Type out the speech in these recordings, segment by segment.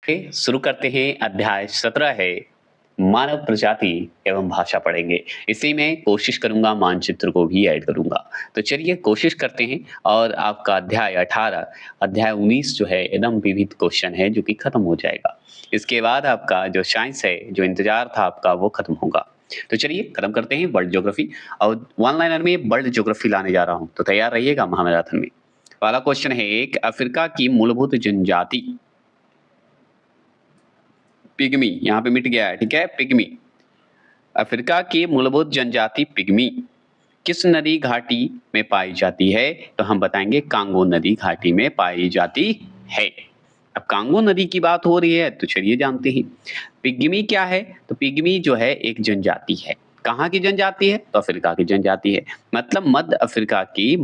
शुरू करते हैं। अध्याय 17 है मानव प्रजाति एवं भाषा पढ़ेंगे। इसी में कोशिश करूंगा मानचित्र को भी ऐड करूंगा। तो चलिए कोशिश करते हैं। और आपका अध्याय 18 अध्याय 19 जो है एकदम विविध क्वेश्चन है जो कि खत्म हो जाएगा। इसके बाद आपका जो साइंस है, जो इंतजार था आपका, वो खत्म होगा। तो चलिए खत्म करते हैं वर्ल्ड ज्योग्राफी। और वन लाइनर में वर्ल्ड ज्योग्राफी लाने जा रहा हूं, तो तैयार रहिएगा महामैराथन में। पहला क्वेश्चन है, एक अफ्रीका की मूलभूत जनजाति पिग्मी, यहाँ पे मिट गया है, ठीक है। पिग्मी, अफ्रीका की मूलभूत जनजाति पिग्मी किस नदी घाटी में पाई जाती है? तो हम बताएंगे कांगो नदी घाटी में पाई जाती है। अब कांगो नदी की बात हो रही है तो चलिए जानते हैं पिग्मी क्या है। तो पिग्मी जो है एक जनजाति है। कहाँ की जनजाति है? तो अफ्रीका की जनजाति है। मतलब मध्य अफ्रीका की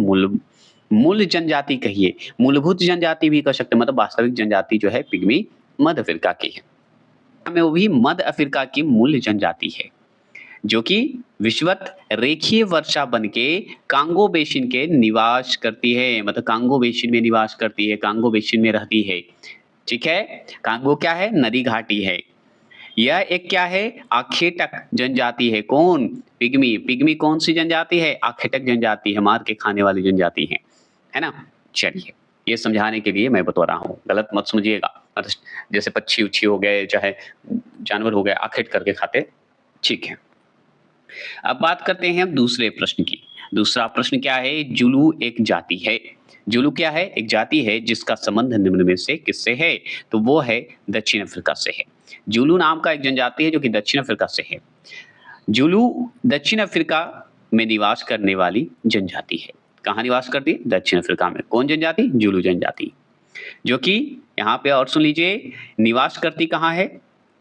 मूल जनजाति कहिए, मूलभूत जनजाति भी कह सकते हैं। मतलब वास्तविक जनजाति जो है पिग्मी मध्य अफ्रीका की है। में वो भी मध्य अफ्रीका की मूल जनजाति है जो कि विषुवत रेखीय वर्षा बन के कांगो बेसिन के निवास करती है। मतलब कांगो बेसिन में निवास करती है, कांगो बेसिन में रहती है, ठीक है। कांगो क्या है? नदी घाटी है। यह एक क्या है? आखेटक जनजाति है। कौन? पिग्मी। पिग्मी कौन सी जनजाति है? आखेटक जनजाति है, मार के खाने वाली जनजाति है ना। चलिए ये समझाने के लिए मैं बता रहा हूँ, गलत मत समझिएगा। जैसे पक्षी उच्छी हो गए, चाहे जानवर हो गए, आखेट करके खाते, ठीक है। अब बात करते हैं हम दूसरे प्रश्न की। दूसरा प्रश्न क्या है? जुलू एक जाति है। जुलू क्या है? एक जाति है जिसका संबंध निम्न में से किससे है? तो वो है दक्षिण अफ्रीका से है। जुलू नाम का एक जनजाति है जो कि दक्षिण अफ्रीका से है। जुलू दक्षिण अफ्रीका में निवास करने वाली जनजाति है। कहाँ निवास करती है? दक्षिण अफ्रीका में। कौन जनजाति? जुलू जनजाति, जो कि यहाँ पे और सुन लीजिए, निवास करती कहाँ है?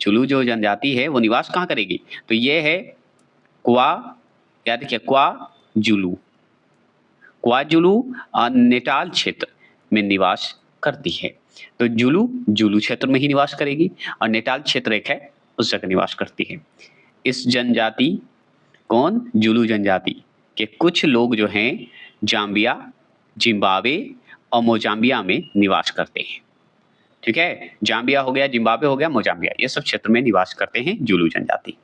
जुलू जो जनजाति है वो निवास कहाँ करेगी? तो ये है क्वा, याद रखिए क्वा जुलू, क्वा जुलू नेटाल क्षेत्र में निवास करती है। तो जुलू जुलू क्षेत्र में ही निवास करेगी और नेटाल क्षेत्र एक है उस जगह निवास करती है। इस जनजाति, कौन? जुलू जनजाति के कुछ लोग जो हैं जाम्बिया, जिम्बाब्वे और मोजाम्बिया में निवास करते हैं, ठीक है। जाम्बिया हो गया, जिम्बाब्वे हो गया, मोजाम्बिया, ये सब क्षेत्र में निवास करते हैं जुलू जनजाति।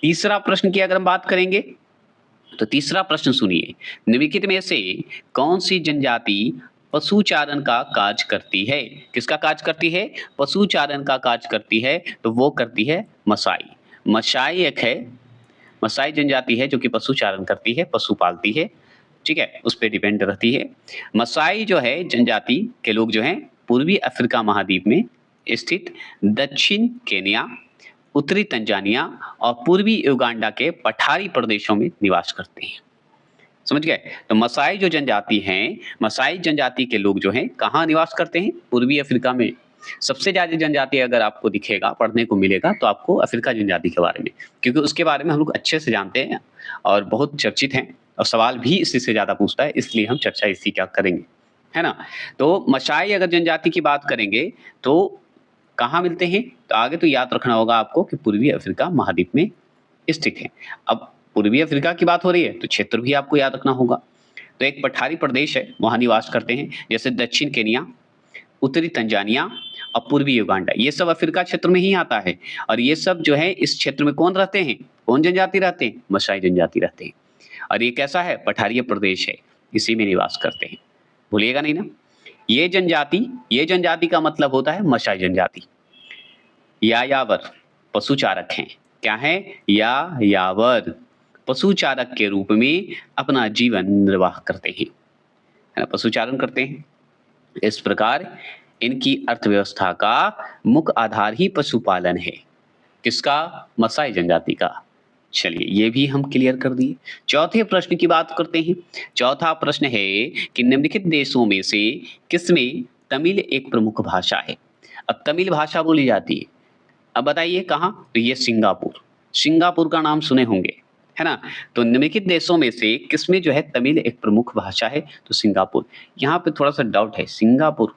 तीसरा प्रश्न की अगर हम बात करेंगे तो तीसरा प्रश्न सुनिए, निम्नलिखित में से कौन सी जनजाति पशुचारण का कार्य करती है? किसका कार्य करती है? पशुचारण का कार्य करती है। तो वो करती है मसाई। मसाई एक है, मसाई जनजाति है जो कि पशुचारण करती है, पशु पालती है, ठीक है, उस पर डिपेंड रहती है। मसाई जो है जनजाति के लोग जो हैं पूर्वी अफ्रीका महाद्वीप में स्थित दक्षिण केन्या, उत्तरी तंजानिया और पूर्वी युगांडा के पठारी प्रदेशों में निवास करते हैं। समझ गए? तो मसाई जो जनजाति हैं, मसाई जनजाति के लोग जो हैं कहाँ निवास करते हैं? पूर्वी अफ्रीका में। सबसे ज्यादा जनजाति अगर आपको दिखेगा, पढ़ने को मिलेगा, तो आपको अफ्रीका जनजाति के बारे में, क्योंकि उसके बारे में हम लोग अच्छे से जानते हैं और बहुत चर्चित हैं और सवाल भी इसी से ज्यादा पूछता है, इसलिए हम चर्चा इसी का करेंगे, है ना। तो मसाई अगर जनजाति की बात करेंगे तो कहाँ मिलते हैं? तो आगे तो याद रखना होगा आपको कि पूर्वी अफ्रीका महाद्वीप में स्थित है। अब पूर्वी अफ्रीका की बात हो रही है तो क्षेत्र भी आपको याद रखना होगा। तो एक पठारी प्रदेश है, वहां निवास करते हैं, जैसे दक्षिण केन्या, उत्तरी तंजानिया और पूर्वी युगांडा, ये सब अफ्रीका क्षेत्र में ही आता है। और ये सब जो है इस क्षेत्र में कौन रहते हैं? कौन जनजाति रहते हैं? मसाई जनजाति रहते हैं। और ये कैसा है? पठारीय प्रदेश है, इसी में निवास करते हैं, भूलिएगा नहीं ना। ये जनजाति का मतलब होता है मसाई जनजाति। यायावर पशुचारक हैं। क्या है? यायावर पशुचारक के रूप में अपना जीवन निर्वाह करते हैं, है ना, पशुचारण करते हैं। इस प्रकार इनकी अर्थव्यवस्था का मुख्य आधार ही पशुपालन है। किसका? मसाई जनजाति का। चलिए ये भी हम क्लियर कर दिए। चौथे प्रश्न की बात करते हैं। चौथा प्रश्न है कि निम्नलिखित देशों में से किसमें तमिल एक प्रमुख भाषा है? अब तमिल भाषा बोली जाती है, अब बताइए कहाँ? तो ये सिंगापुर, सिंगापुर का नाम सुने होंगे, है ना। तो निम्नलिखित देशों में से किसमें जो है तमिल एक प्रमुख भाषा है? तो सिंगापुर। यहाँ पे थोड़ा सा डाउट है, सिंगापुर,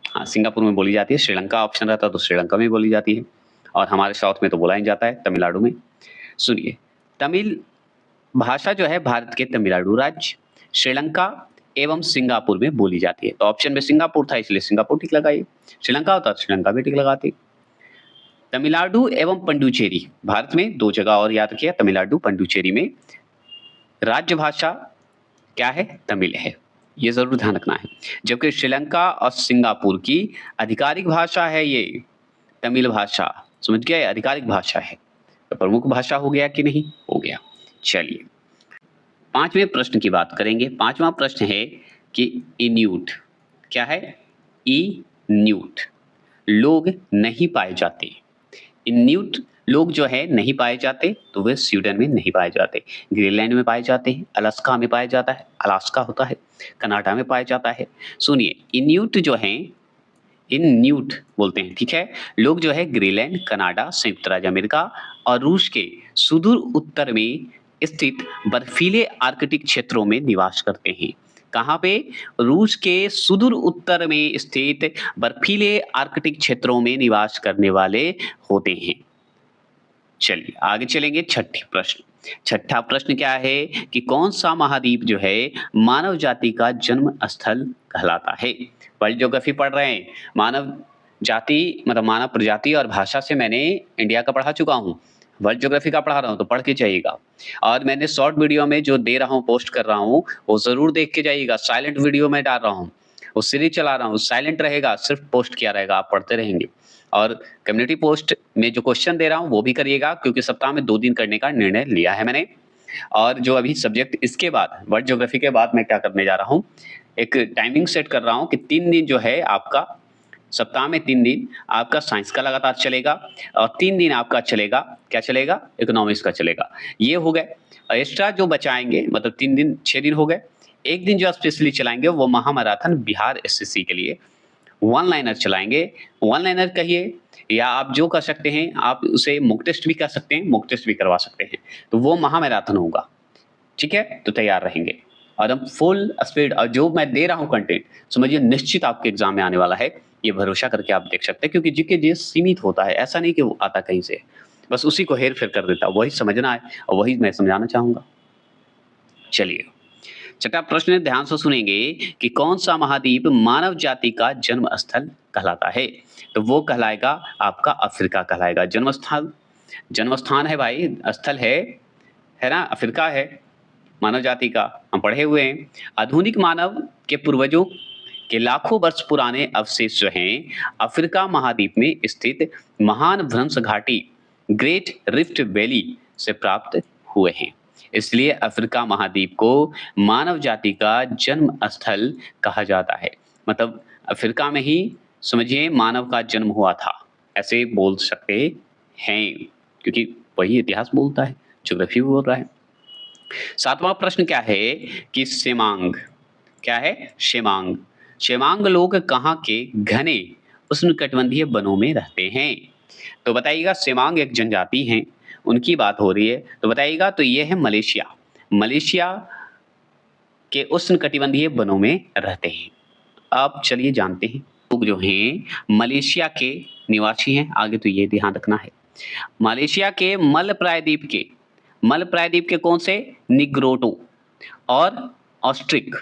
हाँ सिंगापुर में बोली जाती है। श्रीलंका ऑप्शन रहता तो श्रीलंका में बोली जाती है, और हमारे साउथ में तो बोला ही जाता है, तमिलनाडु में। सुनिए, तमिल भाषा जो है भारत के तमिलनाडु राज्य, श्रीलंका, एवं सिंगापुर में बोली जाती है। तो ऑप्शन में सिंगापुर था इसलिए सिंगापुर टिक लगाइए। श्रीलंका होता तो श्रीलंका भी टिक लगाते। तमिलनाडु एवं पंडुचेरी, भारत में 2 जगह और याद रखिए, तमिलनाडु, पंडुचेरी में राज्य भाषा क्या है? तमिल है। ये ज़रूर ध्यान रखना है। जबकि श्रीलंका और सिंगापुर की आधिकारिक भाषा है ये तमिल भाषा। समझ गए? आधिकारिक भाषा है। तो प्रमुख भाषा हो गया कि नहीं? हो गया। चलिए 5वें प्रश्न की बात करेंगे। 5वां प्रश्न है कि इन्यूट क्या है? इन्यूट लोग नहीं पाए जाते। इन्यूट लोग जो है नहीं पाए जाते, तो वे स्वीडन में नहीं पाए जाते, ग्रीनलैंड में पाए जाते हैं, अलास्का में पाया जाता है, अलास्का होता है, कनाडा में पाया जाता है। सुनिए, इन्यूट जो हैं, इन्यूट बोलते हैं, ठीक है। लोग जो है ग्रीनलैंड, कनाडा, संयुक्त राज्य अमेरिका और रूस के सुदूर उत्तर में स्थित बर्फीले आर्कटिक क्षेत्रों में निवास करते हैं। कहाँ पे? रूस के सुदूर उत्तर में स्थित बर्फीले आर्कटिक क्षेत्रों में निवास करने वाले होते हैं। चलिए आगे चलेंगे। छठा प्रश्न क्या है कि कौन सा महाद्वीप जो है मानव जाति का जन्म स्थल कहलाता है? वर्ल्ड ज्योग्राफी पढ़ रहे हैं। मानव जाति मतलब मानव प्रजाति और भाषा से मैंने इंडिया का पढ़ा चुका हूँ, वर्ल्ड ज्योग्राफी का पढ़ा रहा हूँ, तो पढ़ के जाइएगा। और मैंने शॉर्ट वीडियो में जो दे रहा हूँ, पोस्ट कर रहा हूँ, वो जरूर देख के जाइएगा। साइलेंट वीडियो में डाल रहा हूँ, वो सीरीज चला रहा हूँ, साइलेंट रहेगा, सिर्फ पोस्ट किया रहेगा, आप पढ़ते रहेंगे। और कम्युनिटी पोस्ट में जो क्वेश्चन दे रहा हूँ वो भी करिएगा, क्योंकि सप्ताह में 2 दिन करने का निर्णय लिया है मैंने। और जो अभी सब्जेक्ट इसके बाद वर्ल्ड ज्योग्राफी के बाद मैं क्या करने जा रहा हूँ, एक टाइमिंग सेट कर रहा हूँ कि 3 दिन जो है आपका, सप्ताह में 3 दिन आपका साइंस का लगातार चलेगा और 3 दिन आपका चलेगा, क्या चलेगा? इकोनॉमिक्स का चलेगा। ये हो गए। एक्स्ट्रा जो बचाएंगे, मतलब 3 दिन 6 दिन हो गए। एक दिन जो स्पेशली चलाएंगे वो महामैराथन बिहार एसएससी के लिए वन लाइनर चलाएंगे। वन लाइनर कहिए या आप जो कर सकते हैं, आप उसे मॉक टेस्ट भी कर सकते हैं, मॉक टेस्ट भी करवा सकते हैं। तो वो महामैराथन होगा, ठीक है। तो तैयार रहेंगे और हम फुल स्पीड, और जो मैं दे रहा हूँ कंटेंट समझिए निश्चित आपके एग्जाम में आने वाला है, ये भरोसा करके आप देख सकते हैं। क्योंकि जीके जी सीमित होता है, ऐसा नहीं कि वो आता कहीं से, बस उसी को हेर फेर कर देता, वही समझना है और वही मैं समझाना चाहूंगा। चलिए छठा प्रश्न ध्यान से सुनेंगे कि कौन सा महाद्वीप मानव जाति का जन्म स्थल कहलाता है? तो वो कहलाएगा आपका अफ्रीका कहलाएगा। जन्म स्थान है भाई, स्थल है ना, अफ्रीका है मानव जाति का, हम पढ़े हुए हैं। आधुनिक मानव के पूर्वजों के लाखों वर्ष पुराने अवशेष जो हैं अफ्रीका महाद्वीप में स्थित महान भ्रंश घाटी ग्रेट रिफ्ट वैली से प्राप्त हुए हैं। इसलिए अफ्रीका महाद्वीप को मानव जाति का जन्म स्थल कहा जाता है। मतलब अफ्रीका में ही समझिए मानव का जन्म हुआ था, ऐसे बोल सकते हैं, क्योंकि वही इतिहास बोलता है, ज्योग्राफी बोल रहा है। 7वां प्रश्न क्या है कि सेमांग क्या है? शेमांग लोग कहाँ के घने उष्णकटिबंधीय वनों में रहते हैं? तो बताइएगा, सेमांग एक जनजाति है, उनकी बात हो रही है, तो बताइएगा। तो ये है मलेशिया के उष्णकटिबंधीय वनों में रहते हैं। अब चलिए जानते हैं, लोग जो हैं मलेशिया के निवासी हैं। आगे तो ये ध्यान रखना है, मलेशिया के मलप्रायद्वीप के कौन से? निग्रोटो और ऑस्ट्रिक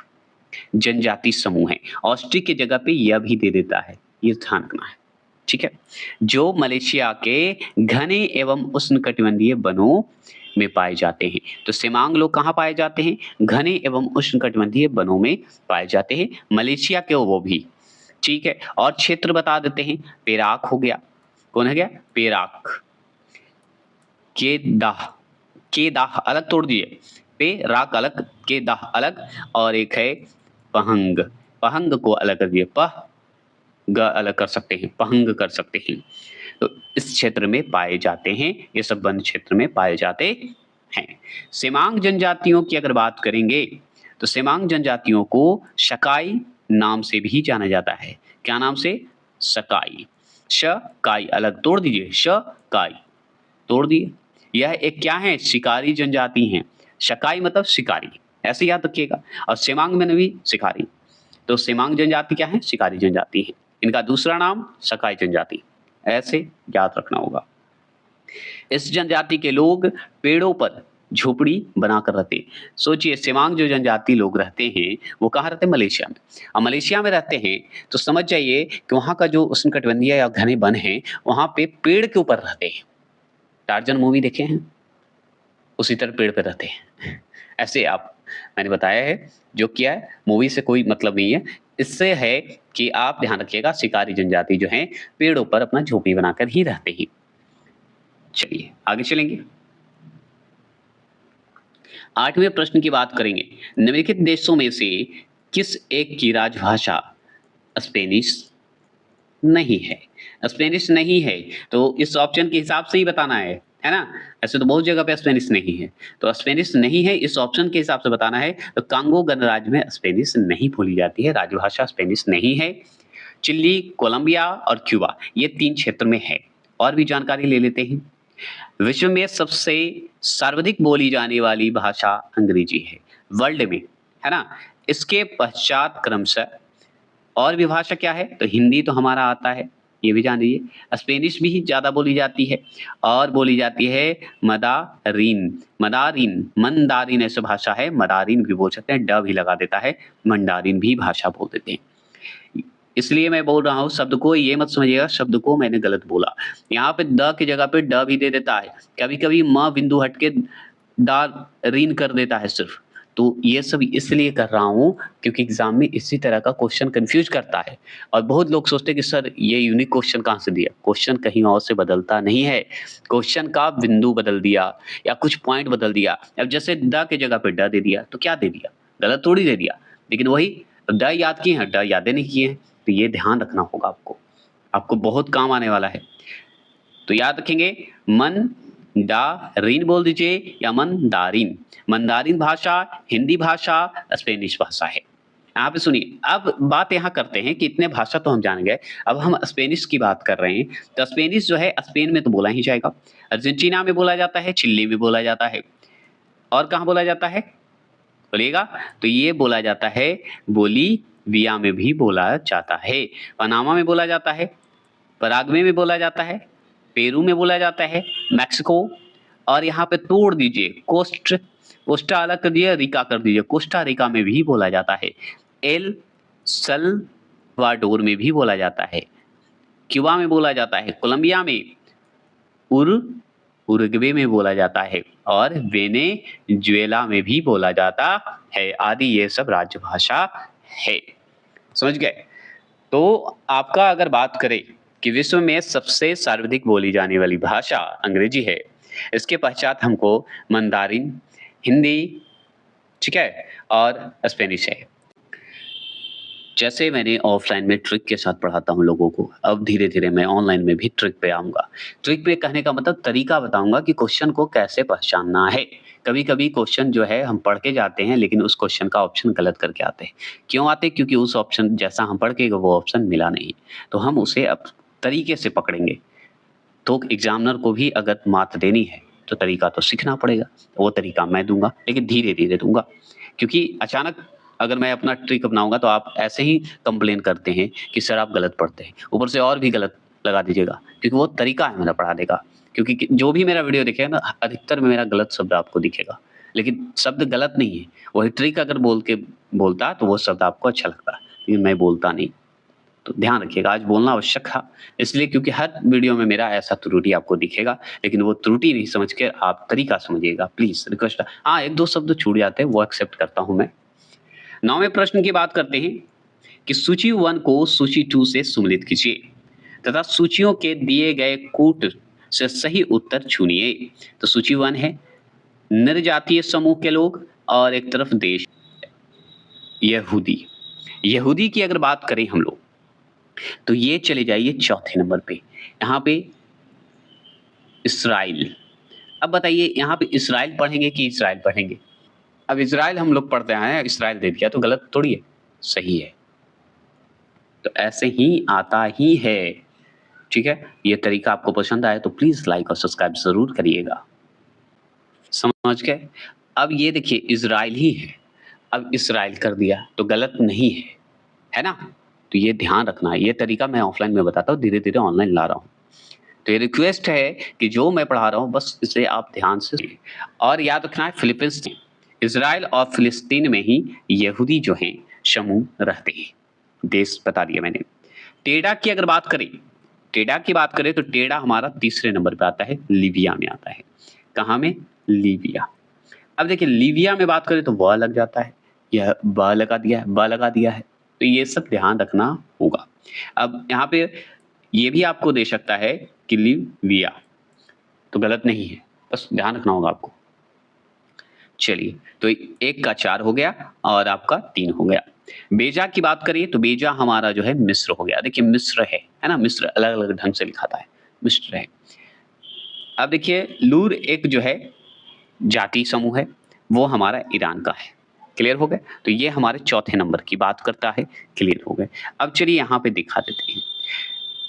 जनजाति समूह है। ऑस्ट्रिक की जगह पे यह भी दे देता है, ये ध्यान रखना है, ठीक है। जो मलेशिया के घने एवं उष्णकटिबंधीय वनों में पाए जाते हैं। तो सेमांग लोग कहाँ पाए जाते हैं? घने एवं उष्णकटिबंधीय वनों में पाए जाते हैं, मलेशिया के वो भी, ठीक है। और क्षेत्र बता देते हैं, पेराक हो गया, कौन है गया? पेराक, केदाह अलग तोड़ दिए, पेराक अलग, केदाह अलग, और एक है पहंग को अलग कर दिए, ग अलग कर सकते हैं, पहंग कर सकते हैं। तो इस क्षेत्र में पाए जाते हैं, ये सब वन क्षेत्र में पाए जाते हैं। सेमांग जनजातियों की अगर बात करेंगे तो सेमांग जनजातियों को शकाई नाम से भी जाना जाता है। क्या नाम से? शकाई। शकाई अलग तोड़ दीजिए, शकाई तोड़ दिए। यह एक क्या है? शिकारी जनजाति है। शकाई मतलब शिकारी, ऐसे याद रखिएगा। और सेमांग में भी शिकारी, तो सेमांग जनजाति क्या है? शिकारी जनजाति है। इनका दूसरा नाम शकाई जनजाति, ऐसे याद रखना होगा। इस जनजाति के लोग पेड़ों पर झोपड़ी बनाकर रहते हैं। सोचिए सेवांग जो जनजाति लोग रहते हैं, वो कहाँ रहते हैं? मलेशिया में। अब मलेशिया में रहते हैं, तो समझ जाइए कि वहाँ का जो उष्णकटिबंधीय या घने वन हैं, वहाँ पे पेड़ के ऊपर रहते हैं। टार्ज़न मूवी देखे हैं? उसी तरह पेड़ पे रहते हैं। ऐसे आप मैंने बताया है, जो क्या है, मूवी से कोई मतलब नहीं है। इससे है कि आप ध्यान रखिएगा शिकारी जनजाति जो हैं, पेड़ों पर अपना झोंपड़ी बनाकर ही रहते हैं। चलिए, आगे चलेंगे। 8वें प्रश्न की बात करेंगे। निम्नलिखित देशों में से किस एक की राजभाषा स्पेनिश नहीं है? स्पेनिश नहीं है, तो इस ऑप्शन के हिसाब से ही बताना है ना? ऐसे तो बहुत जगह पे स्पेनिश नहीं है, तो स्पेनिश नहीं है इस ऑप्शन के हिसाब से बताना है। तो कांगो गणराज्य में स्पेनिश नहीं बोली जाती है, राजभाषा स्पेनिश नहीं है। चिली, कोलंबिया और क्यूबा ये 3 क्षेत्र में है। और भी जानकारी ले लेते हैं। विश्व में सबसे सर्वाधिक बोली जाने वाली भाषा अंग्रेजी है, वर्ल्ड में, है ना? इसके पश्चात क्रमशः और भी भाषा क्या है? तो हिंदी तो हमारा आता है, ये भी जान लीजिए। स्पेनिश भी ज़्यादा बोली जाती है और बोली जाती है मदारीन, मदारीन, मंदारिन ऐसी भाषा है, मदारीन भी बोल सकते हैं, ड भी लगा देता है, मंडारिन भी भाषा बोल देते हैं। इसलिए मैं बोल रहा हूँ शब्द को ये मत समझिएगा शब्द को मैंने गलत बोला। यहाँ पे द की जगह पे ड भी दे देता है। कभी-कभी म बिंदु हट के दा रीन कर देता है सिर्फ। तो ये सब इसलिए कर रहा हूँ क्योंकि एग्ज़ाम में इसी तरह का क्वेश्चन कन्फ्यूज़ करता है और बहुत लोग सोचते हैं कि सर ये यूनिक क्वेश्चन कहाँ से दिया? क्वेश्चन कहीं और से बदलता नहीं है। क्वेश्चन का बिंदु बदल दिया या कुछ पॉइंट बदल दिया। अब जैसे द की जगह पे ड दे दिया तो क्या दे दिया? गलत थोड़ी दे दिया। लेकिन वही ड याद किए हैं, ड यादें नहीं किए हैं। तो ये ध्यान रखना होगा आपको। आपको बहुत काम आने वाला है। तो याद रखेंगे मंडारिन बोल दीजिए या मंदारिन। मंदारिन भाषा, हिंदी भाषा, स्पेनिश भाषा है। यहाँ पे सुनिए, अब बात यहाँ करते हैं कि इतने भाषा तो हम जान गए, अब हम स्पेनिश की बात कर रहे हैं। तो स्पेनिश जो है स्पेन में तो बोला ही जाएगा, अर्जेंटीना में बोला जाता है, चिली में बोला जाता है और कहाँ बोला जाता है? बोलिएगा, तो ये बोला जाता है बोलीविया में भी बोला जाता है, पनामा में बोला जाता है, पराग्वे में बोला जाता है, पेरू में बोला जाता है, मेक्सिको और यहाँ पे तोड़ दीजिए कोस्टा अलग कर दिए, रिका कर दीजिए, कोस्टा रिका में भी बोला जाता है, एल सल्वाडोर में भी बोला जाता है, क्यूबा में बोला जाता है, कोलंबिया में, उरुग्वे में बोला जाता है और वेनेजुएला में भी बोला जाता है आदि ये सब राजभाषा है। समझ गए? तो आपका अगर बात करें कि विश्व में सबसे सर्वाधिक बोली जाने वाली भाषा अंग्रेजी है, इसके पश्चात हमको मंदारिन, हिंदी, ठीक है, और स्पेनिश है। जैसे मैंने ऑफलाइन में ट्रिक के साथ पढ़ाता हूँ लोगों को, अब धीरे-धीरे मैं ऑनलाइन में भी ट्रिक पे आऊँगा। ट्रिक पे कहने का मतलब तरीका बताऊँगा कि क्वेश्चन को कैसे पहचानना है। कभी-कभी क्वेश्चन जो है हम पढ़ के जाते हैं लेकिन उस क्वेश्चन का ऑप्शन गलत करके आते हैं। क्यों आते हैं? क्योंकि उस ऑप्शन जैसा हम पढ़ के वो ऑप्शन मिला नहीं। तो हम उसे अब तरीके से पकड़ेंगे। तो एग्ज़ामिनर को भी अगर मात देनी है, तो तरीका तो सीखना पड़ेगा। वो तरीका मैं दूँगा, लेकिन धीरे-धीरे दूँगा। क्योंकि अचानक अगर मैं अपना ट्रिक अपनाऊँगा तो आप ऐसे ही कंप्लेन करते हैं कि सर आप गलत पढ़ते हैं। ऊपर से और भी गलत लगा दीजिएगा, क्योंकि वो तरीका है मेरा पढ़ाने का। क्योंकि जो भी मेरा वीडियो देखेगा ना, अधिकतर में मेरा गलत शब्द आपको दिखेगा। लेकिन शब्द गलत नहीं है, वही ट्रिक अगर बोलता तो वो शब्द आपको अच्छा लगता, लेकिन मैं बोलता नहीं। तो ध्यान रखिएगा, आज बोलना आवश्यक था, इसलिए क्योंकि हर वीडियो में मेरा ऐसा त्रुटि आपको दिखेगा, लेकिन वो त्रुटि नहीं समझ के आप तरीका समझिएगा, प्लीज़ रिक्वेस्ट है। हाँ, 1-2 शब्द छूट जाते हैं, वो एक्सेप्ट करता हूँ मैं। 9वें प्रश्न की बात करते हैं कि सूची 1 को सूची 2 से सम्मिलित कीजिए तथा सूचियों के दिए गए कूट से सही उत्तर चुनिए। तो सूची 1 है निर्जातीय समूह के लोग और एक तरफ देश यहूदी। यहूदी की अगर बात करें हम लोग तो ये चले जाइए चौथे नंबर पे, यहाँ पे इस्राइल। अब बताइए यहाँ पे इस्राइल पढ़ेंगे कि इस्राइल पढ़ेंगे? अब इस्राइल हम लोग पढ़ते आए हैं, इस्राइल दे दिया तो गलत थोड़ी है, सही है। तो ऐसे ही आता ही है, ठीक है? ये तरीका आपको पसंद आए तो प्लीज़ लाइक और सब्सक्राइब ज़रूर करिएगा। समझ गए? अब ये देखिए इस्राइल ही है, अब इस्राइल कर दिया तो गलत नहीं है ना? तो ये ध्यान रखना है, ये तरीका मैं ऑफलाइन में बताता हूँ, धीरे-धीरे ऑनलाइन ला रहा हूँ। तो ये रिक्वेस्ट है कि जो मैं पढ़ा रहा हूँ बस इसे आप ध्यान से सुनिए। और याद रखना है फिलीपींस में, इज़राइल और फिलिस्तीन में ही यहूदी जो हैं समूह रहते हैं। देश बता दिया मैंने। टेढ़ा की अगर बात करें, टेढ़ा की बात करें तो टेढ़ा हमारा तीसरे नंबर पे आता है, लीबिया में आता है। कहाँ में? लीबिया। अब देखिए लीबिया में बात करें तो ब लग जाता है, यह ब लगा दिया है, ब लगा दिया है, तो ये सब ध्यान रखना होगा। अब यहाँ पे ये भी आपको दे सकता है कि लीबिया, तो गलत नहीं है, बस ध्यान रखना होगा आपको। चलिए, तो 1 का 4 हो गया और आपका 3 हो गया। बेजा की बात करिए तो बेजा हमारा जो है मिस्र हो गया। देखिए मिस्र है ना? मिस्र अलग-अलग ढंग से लिखाता है, मिस्र है। अब देखिए लूर एक जो है जाति समूह है, वो हमारा ईरान का है। क्लियर हो गया? तो ये हमारे चौथे नंबर की बात करता है, क्लियर हो गए। अब चलिए यहाँ पे दिखा देते हैं।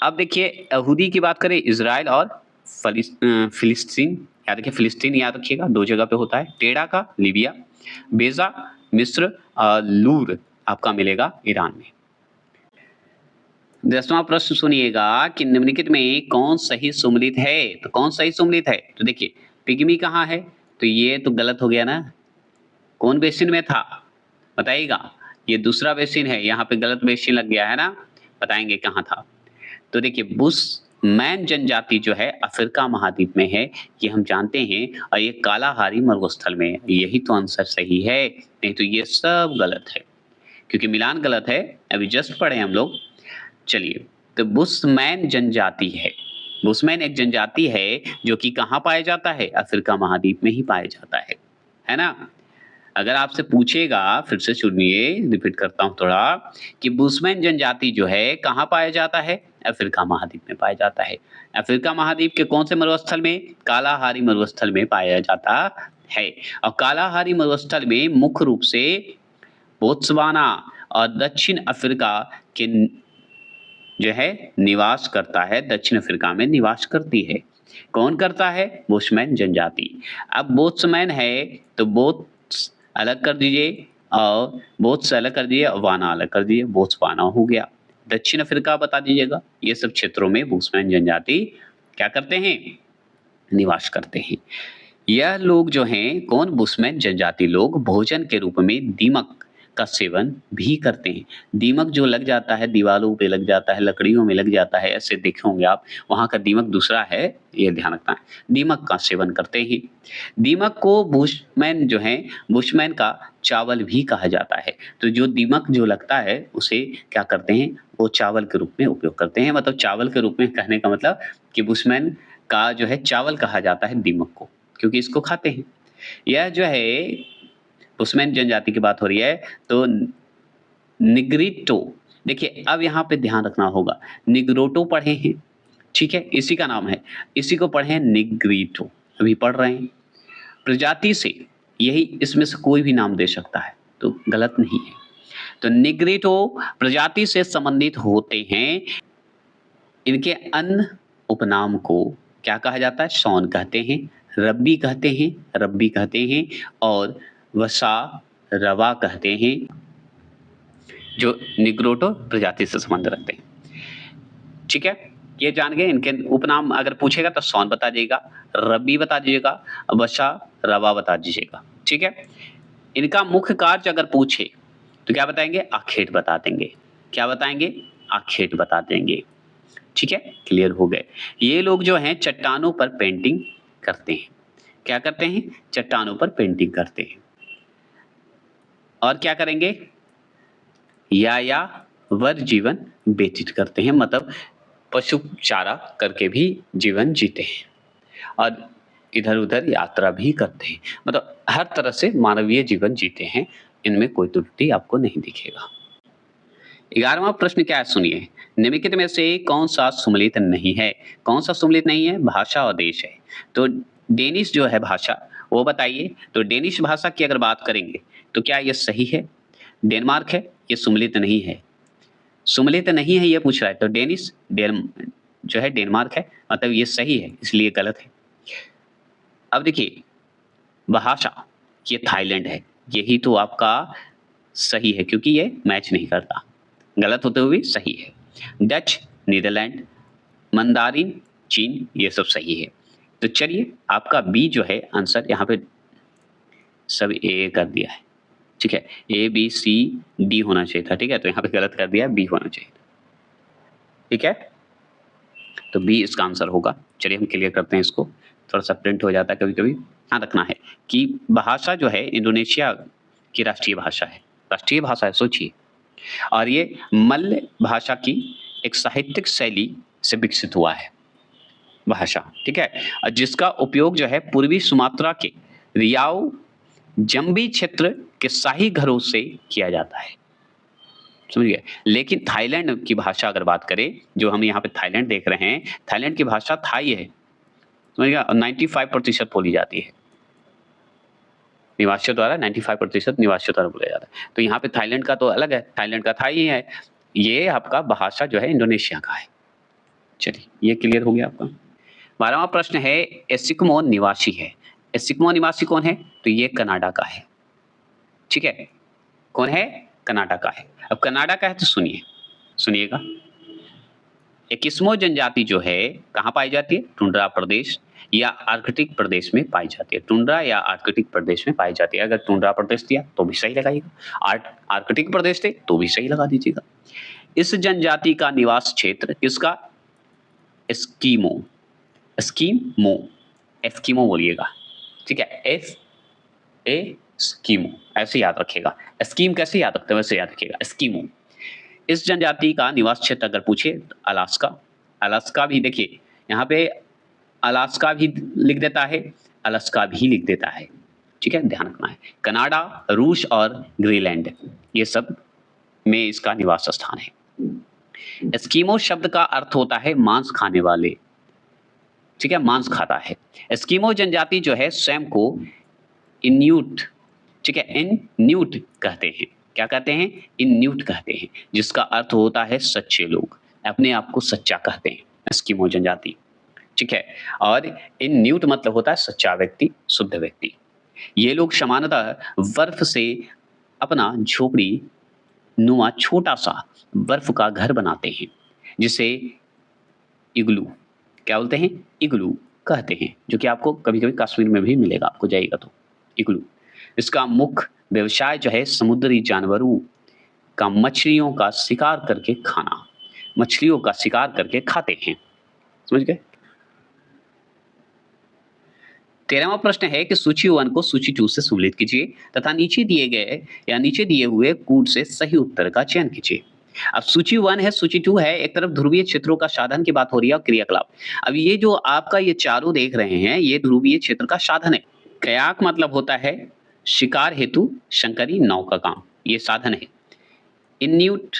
अब देखिए यहूदी की बात करें, इज़राइल और फिलिस्तीन, याद रखिए फिलिस्तीन याद रखिएगा, 2 जगह पे होता है। टेढ़ा का लीबिया, बेजा मिस्र, लूर आपका मिलेगा ईरान में। 10वां प्रश्न सुनिएगा कि निम्नलिखित में कौन सही सुमेलित है? तो कौन सही सुमेलित है? तो देखिए पिग्मी कहाँ है? तो ये तो गलत हो गया ना। कौन बेसिन में था? बताइएगा। ये दूसरा बेसिन है, यहाँ पे गलत बेसिन लग गया है ना, बताएंगे कहाँ था। तो देखिए बुशमैन जनजाति जो है अफ्रीका महाद्वीप में है, ये हम जानते हैं, और ये कालाहारी मरुस्थल में है। यही तो आंसर सही है, नहीं तो ये सब गलत है, क्योंकि मिलान गलत है, अभी जस्ट पढ़े हम लोग। चलिए, तो बुशमैन जनजाति है, बुशमैन एक जनजाति है जो कि कहाँ पाया जाता है? अफ्रीका महाद्वीप में ही पाया जाता है ना? अगर आपसे पूछेगा, फिर से सुनिए, रिपीट करता हूँ थोड़ा, कि बुशमैन जनजाति जो है कहाँ पाया जाता है? अफ्रीका महाद्वीप में पाया जाता है। अफ्रीका महाद्वीप के कौन से मरुस्थल में? कालाहारी मरुस्थल में पाया जाता है। और कालाहारी मरुस्थल में मुख्य रूप से बोत्सवाना और दक्षिण अफ्रीका के जो है निवास करता है, दक्षिण अफ्रीका में निवास करती है। कौन करता है? बुशमैन जनजाति। अब बोत्समैन है तो बोत्स अलग कर दीजिए और बोत्स अलग कर दिए और वाना अलग कर दिए, बोत्सवाना हो गया। दक्षिण अफ्रीका बता दीजिएगा। ये सब क्षेत्रों में बुशमैन जनजाति क्या करते हैं? निवास करते हैं। यह लोग जो हैं, कौन? बुशमैन जनजाति लोग भोजन के रूप में दीमक का सेवन भी करते हैं। दीमक जो लग जाता है, दीवारों पे लग जाता है, लकड़ियों में लग जाता है, ऐसे देखे होंगे आप, वहाँ का दीमक दूसरा है, ये ध्यान रखना है। दीमक का सेवन करते हैं। दीमक को बुशमैन जो है, बुशमैन का चावल भी कहा जाता है। तो जो दीमक जो लगता है, उसे क्या करते हैं? वो चावल के रूप में उपयोग करते हैं। मतलब चावल के रूप में कहने का मतलब कि बुशमैन का जो है चावल कहा जाता है दीमक को, क्योंकि इसको खाते हैं। यह जो है बुशमैन जनजाति की बात हो रही है, तो निग्रिटो, देखिए अब यहाँ पे ध्यान रखना होगा, निग्रोटो पढ़े हैं, ठीक है, इसी का नाम है, इसी को पढ़े हैं निग्रिटो, अभी पढ़ रहे हैं। प्रजाति से यही, इसमें से कोई भी नाम दे सकता है, तो गलत नहीं है। तो निग्रिटो प्रजाति से संबंधित होते हैं। इनके अन्य उपनाम को क्या कहा जाता है? शॉन कहते हैं, रब्बी कहते हैं, रब्बी कहते हैं, और वसा रवा कहते हैं, जो निग्रोटो प्रजाति से संबंध रखते हैं। ठीक है, ये जान गए। इनके उपनाम अगर पूछेगा तो शॉन बता दीजिएगा, रब्बी बता दीजिएगा, वसा रवा बता दीजिएगा। ठीक है, इनका मुख्य कार्य अगर पूछे तो क्या बताएंगे? आखेट बता देंगे। क्या बताएंगे? आखेट बता देंगे। ठीक है, क्लियर हो गए। ये लोग जो हैं चट्टानों पर पेंटिंग करते हैं। क्या करते हैं? चट्टानों पर पेंटिंग करते हैं। और क्या करेंगे? या वर जीवन व्यतीत करते हैं, मतलब पशु चारा करके भी जीवन जीते हैं और इधर उधर यात्रा भी करते हैं, मतलब हर तरह से मानवीय जीवन जीते हैं। इनमें कोई त्रुटि आपको नहीं दिखेगा। 11वां प्रश्न क्या है, सुनिए। निम्नलिखित में से कौन सा सुमेलित नहीं है? कौन सा सुमेलित नहीं है? भाषा और देश है। तो डेनिश जो है भाषा, वो बताइए। तो डेनिश भाषा की अगर बात करेंगे तो क्या ये सही है? डेनमार्क है, ये सुमेलित नहीं है। सुमेलित नहीं है ये पूछ रहा है, तो डेनिश जो है डेनमार्क है, मतलब ये सही है, इसलिए गलत है। अब देखिए भाषा, ये थाईलैंड है, यही तो आपका सही है, क्योंकि ये मैच नहीं करता, गलत होते हुए भी सही है। डच नीदरलैंड, मंदारिन चीन, ये सब सही है। तो चलिए आपका बी जो है आंसर यहाँ पे सब ए कर दिया है, ठीक है। ए बी सी डी होना चाहिए था, ठीक है, तो यहाँ पे गलत कर दिया, बी होना चाहिए था, ठीक है। तो बी इसका आंसर होगा। चलिए हम क्लियर करते हैं इसको, थोड़ा सा प्रिंट हो जाता है कभी कभी। ध्यान रखना है कि भाषा जो है इंडोनेशिया की राष्ट्रीय भाषा है, राष्ट्रीय भाषा है, सोचिए। और ये मल्य भाषा की एक साहित्यिक शैली से विकसित हुआ है भाषा, ठीक है, और जिसका उपयोग जो है पूर्वी सुमात्रा के रियाओ जम्बी क्षेत्र के शाही घरों से किया जाता है, समझ गए। लेकिन थाईलैंड की भाषा अगर बात करें, जो हम यहाँ पे थाईलैंड देख रहे हैं, थाईलैंड की भाषा थाई है, समझ गया, और 95% बोली जाती है निवासियों द्वारा, 95% निवासियों द्वारा बोला जाता है। तो यहाँ पे थाईलैंड का तो अलग है, थाईलैंड का थाई ही है, ये आपका भाषा जो है इंडोनेशिया का है। चलिए ये क्लियर हो गया आपका। 12वां प्रश्न है, एस्किमो निवासी है। एस्किमो निवासी कौन है? तो ये कनाडा का है, ठीक है। कौन है? कनाडा का है। अब कनाडा का है तो सुनिएगा। एस्किमो जनजाति जो है कहाँ पाई जाती है? टुंड्रा प्रदेश या आर्कटिक प्रदेश में पाई जाती है। टुंड्रा या आर्कटिक प्रदेश में पाई जाती है। अगर टुंड्रा प्रदेश दिया तो भी सही लगाइएगा, आर्कटिक प्रदेश थे तो भी सही लगा दीजिएगा। इस जनजाति का निवास क्षेत्र किसका? एस्किमो, एस्किमो, एस्किमो बोलिएगा, ठीक है। एस्किमो ऐसे याद रखिएगा। एस्किम कैसे याद रखते हैं वैसे याद रखिएगा, एस्किमो। इस जनजाति का निवास क्षेत्र अगर पूछे तो अलास्का, अलास्का भी देखिए यहाँ पे अलास्का भी लिख देता है, अलास्का भी लिख देता है, ठीक है, ध्यान रखना है। कनाडा, रूस और ग्रीनलैंड ये सब में इसका निवास स्थान है। एस्किमो शब्द का अर्थ होता है मांस खाने वाले, ठीक है, मांस खाता है। एस्किमो जनजाति जो है स्वयं को इन्यूट, ठीक है, इन्यूट कहते हैं। क्या कहते हैं? इन्यूट कहते हैं, जिसका अर्थ होता है सच्चे लोग, अपने आप को सच्चा कहते हैं एस्किमो जनजाति, ठीक है। और इन्यूट मतलब होता है सच्चा व्यक्ति, शुद्ध व्यक्ति। ये लोग सामान्यतः बर्फ से अपना झोपड़ी नुमा छोटा सा बर्फ का घर बनाते हैं, जिसे इग्लू, क्या बोलते हैं? इग्लू कहते हैं, जो कि आपको कभी कभी कश्मीर में भी मिलेगा, आपको जाइएगा तो इग्लू। इसका मुख्य व्यवसाय जो है समुद्री जानवरों का मछलियों का शिकार करके खाना, मछलियों का शिकार करके खाते हैं, समझ गए। 13वां प्रश्न है कि सूची 1 को सूची 2 से सम्मिलित कीजिए तथा नीचे दिए गए या नीचे दिए हुए कूट से सही उत्तर का चयन कीजिए। अब सूची 1 है, सूची 2 है, एक तरफ ध्रुवीय क्षेत्रों का साधन की बात हो रही है और क्रियाकलाप। अब ये जो आपका ये चारों देख रहे हैं, ये ध्रुवीय क्षेत्र का साधन है। कयाक मतलब होता है शिकार हेतु शंकरी नाव का काम, ये साधन है। इन्यूट,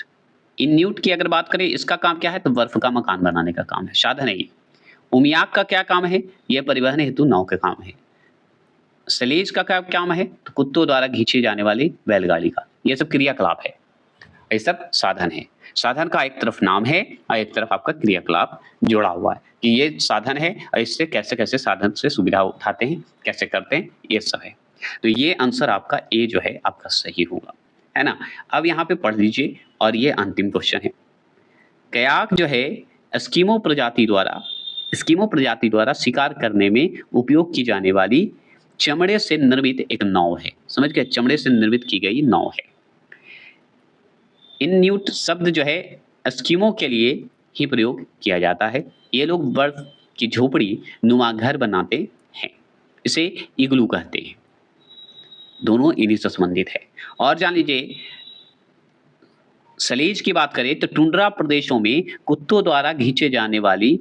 इन्यूट की अगर बात करें, इसका काम क्या है? तो बर्फ का मकान बनाने का काम है, साधन है ये। उमियाक का क्या काम है? यह परिवहन हेतु नाव का काम है। सलेज का क्या काम है? तो कुत्तों द्वारा खींची जाने वाली बैलगाड़ी का, यह सब क्रियाकलाप है, ये सब साधन है। साधन का एक तरफ नाम है और एक तरफ आपका क्रियाकलाप जुड़ा हुआ है कि ये साधन है और इससे कैसे कैसे साधन से सुविधा उठाते हैं, कैसे करते हैं, ये सब है। तो ये आंसर आपका ए जो है आपका सही होगा, है ना। अब यहाँ पे पढ़ लीजिए और ये अंतिम क्वेश्चन है। कयाक जो है एस्किमो प्रजाति द्वारा शिकार करने में उपयोग की जाने वाली चमड़े से निर्मित एक नाव है, समझ गए, चमड़े से निर्मित की गई नाव है। इन्यूट शब्द जो है एस्किमो के लिए ही प्रयोग किया जाता है। ये लोग बर्फ की झोपड़ी नुमा घर बनाते हैं, इसे इग्लू कहते हैं। दोनों इन्हीं से संबंधित है। और जान लीजिए, सलेज की बात करें तो टुंड्रा प्रदेशों में कुत्तों द्वारा खींचे जाने वाली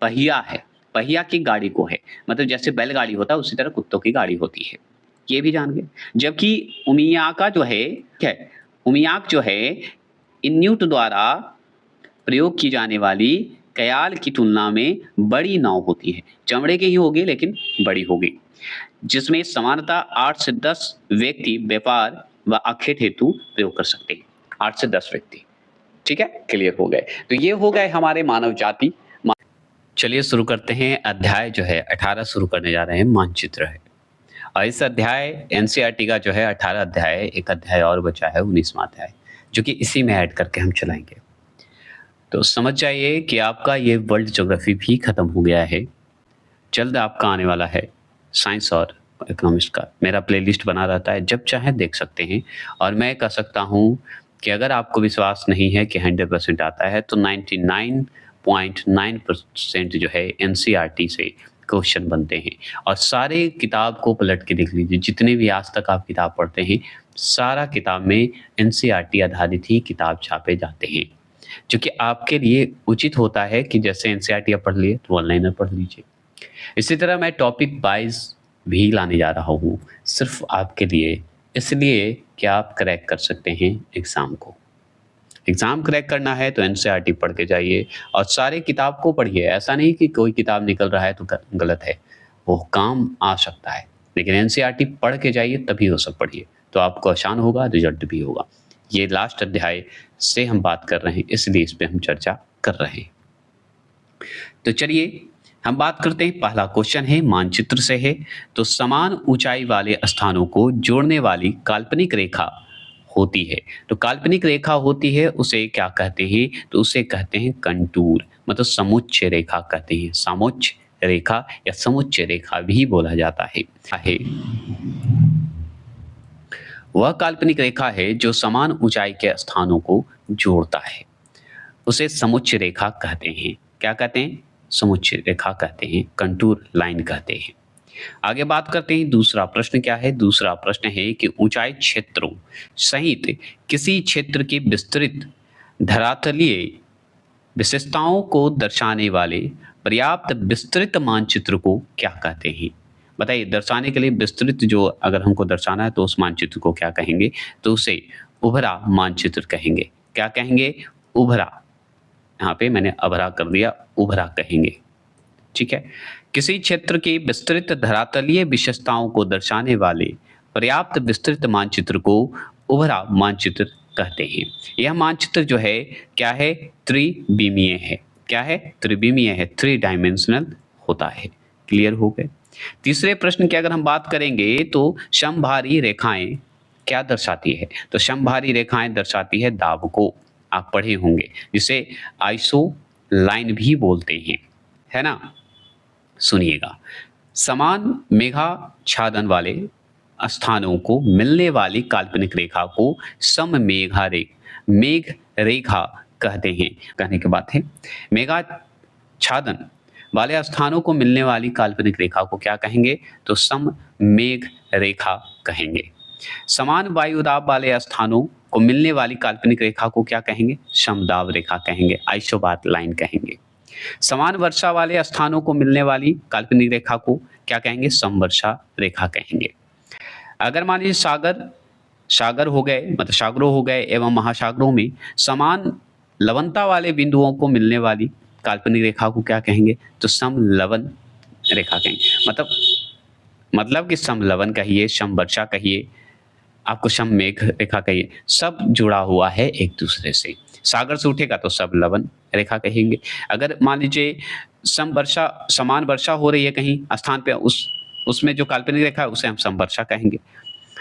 पहिया है, पहिया की गाड़ी को है, मतलब जैसे बैलगाड़ी होता है उसी तरह कुत्तों की गाड़ी होती है, ये भी जान गए। जबकि उमियाका जो है, क्या है, उमियाक जो है इन्यूट द्वारा प्रयोग की जाने वाली कयाल की तुलना में बड़ी नाव होती है, चमड़े की ही होगी लेकिन बड़ी होगी, जिसमें सामान्यतः 8 से 10 व्यक्ति व्यापार व आखेट हेतु प्रयोग कर सकते हैं, 8 से 10 व्यक्ति, ठीक है, क्लियर हो गए। तो ये हो गए हमारे मानव जाति। चलिए शुरू करते हैं। अध्याय जो है 18 शुरू करने जा रहे हैं, मानचित्र है। और इस अध्याय एनसीईआरटी का जो है 18 अध्याय, एक अध्याय और बचा है 19वां अध्याय, जो कि इसी में ऐड करके हम चलाएंगे। तो समझ जाइए कि आपका ये वर्ल्ड ज्योग्राफी भी खत्म हो गया है। जल्द आपका आने वाला है साइंस और इकोनॉमिक्स का। मेरा प्लेलिस्ट बना रहता है, जब चाहें देख सकते हैं। और मैं कह सकता हूँ कि अगर आपको विश्वास नहीं है कि 100% आता है, तो 99.9% जो है एनसीईआरटी से क्वेश्चन बनते हैं। और सारे किताब को पलट के देख लीजिए, जितने भी आज तक आप किताब पढ़ते हैं, सारा किताब में एनसीईआरटी आधारित ही किताब छापे जाते हैं। जो कि आपके लिए उचित होता है कि जैसे एनसीईआरटी आप पढ़ लिए, तो ऑनलाइन पढ़ लीजिए। इसी तरह मैं टॉपिक वाइज़ भी लाने जा रहा हूँ, सिर्फ़ आपके लिए, इसलिए कि आप क्रैक कर सकते हैं एग्ज़ाम को। एग्ज़ाम क्रैक करना है तो एनसीईआरटी पढ़ के जाइए और सारे किताब को पढ़िए। ऐसा नहीं कि कोई किताब निकल रहा है तो गलत है, वो काम आ सकता है। लेकिन एनसीईआरटी पढ़ के जाइए, तभी वो सब पढ़िए, तो आपको आसान होगा, रिज़ल्ट भी होगा। ये लास्ट अध्याय से हम बात कर रहे हैं, इसलिए इस पे हम चर्चा कर रहे हैं। तो चलिए हम बात करते हैं। पहला क्वेश्चन है, मानचित्र से है। तो समान ऊंचाई वाले स्थानों को जोड़ने वाली काल्पनिक रेखा होती है। तो काल्पनिक रेखा होती है, उसे क्या कहते हैं? तो उसे कहते हैं कंटूर, मतलब समुच्चय रेखा कहते हैं। समुच्च रेखा या समुच्चय रेखा भी बोला जाता है। वह काल्पनिक रेखा है जो समान ऊंचाई के स्थानों को जोड़ता है, उसे समुच्चय रेखा कहते हैं। क्या कहते हैं? समुच्चय रेखा कहते हैं, कंटूर लाइन कहते हैं। आगे बात करते हैं, दूसरा प्रश्न क्या है? दूसरा प्रश्न है कि ऊंचाई क्षेत्रों सहित किसी क्षेत्र की विस्तृत धरातलीय विशेषताओं को दर्शाने वाले पर्याप्त विस्तृत मानचित्र को क्या कहते हैं? बताइए, दर्शाने के लिए विस्तृत जो अगर हमको दर्शाना है तो उस मानचित्र को क्या कहेंगे? तो उसे उभरा मानचित्र कहेंगे। क्या कहेंगे? उभरा। यहाँ पे मैंने अभरा कर दिया, उभरा कहेंगे। ठीक है। किसी क्षेत्र की विस्तृत धरातलीय विशेषताओं को दर्शाने वाले पर्याप्त विस्तृत मानचित्र को उभरा मानचित्र कहते हैं। यह मानचित्र जो है क्या है? त्रिविमीय है। क्या है? त्रिविमीय है, 3 डायमेंशनल होता है। क्लियर हो गए? तीसरे प्रश्न की अगर हम बात करेंगे तो समभारी रेखाएं क्या दर्शाती है? तो समभारी रेखाएं दर्शाती है दाब को। आप पढ़े होंगे, जिसे आइसो लाइन भी बोलते हैं, है ना? सुनिएगा, समान मेघाच्छादन वाले स्थानों को मिलने वाली काल्पनिक रेखा को मेघ रेखा कहते हैं। कहने की बात है, मेघाच्छादन वाले स्थानों को मिलने वाली काल्पनिक रेखा को क्या कहेंगे? तो सममेघ रेखा कहेंगे। समान वायुदाब वाले स्थानों को मिलने वाली काल्पनिक रेखा को क्या कहेंगे? समदाब रेखा कहेंगे, आइसोबार लाइन कहेंगे। समान वर्षा वाले स्थानों को मिलने वाली काल्पनिक रेखा को क्या कहेंगे? समवर्षा रेखा कहेंगे। अगर मान लीजिए सागर हो गए, मतलब सागरों हो गए एवं महासागरों में समान लवणता वाले बिंदुओं को मिलने वाली काल्पनिक रेखा को क्या कहेंगे? तो समलवन रेखा कहेंगे। मतलब कि समलवन कहिए, समवर्षा कहिए, आपको सममेघ रेखा कहिए, सब जुड़ा हुआ है एक दूसरे से। सागर से उठेगा तो समलवन रेखा कहेंगे। अगर मान लीजिए समान वर्षा हो रही है कहीं स्थान पे, उसमें जो काल्पनिक रेखा है उसे हम समवर्षा कहेंगे।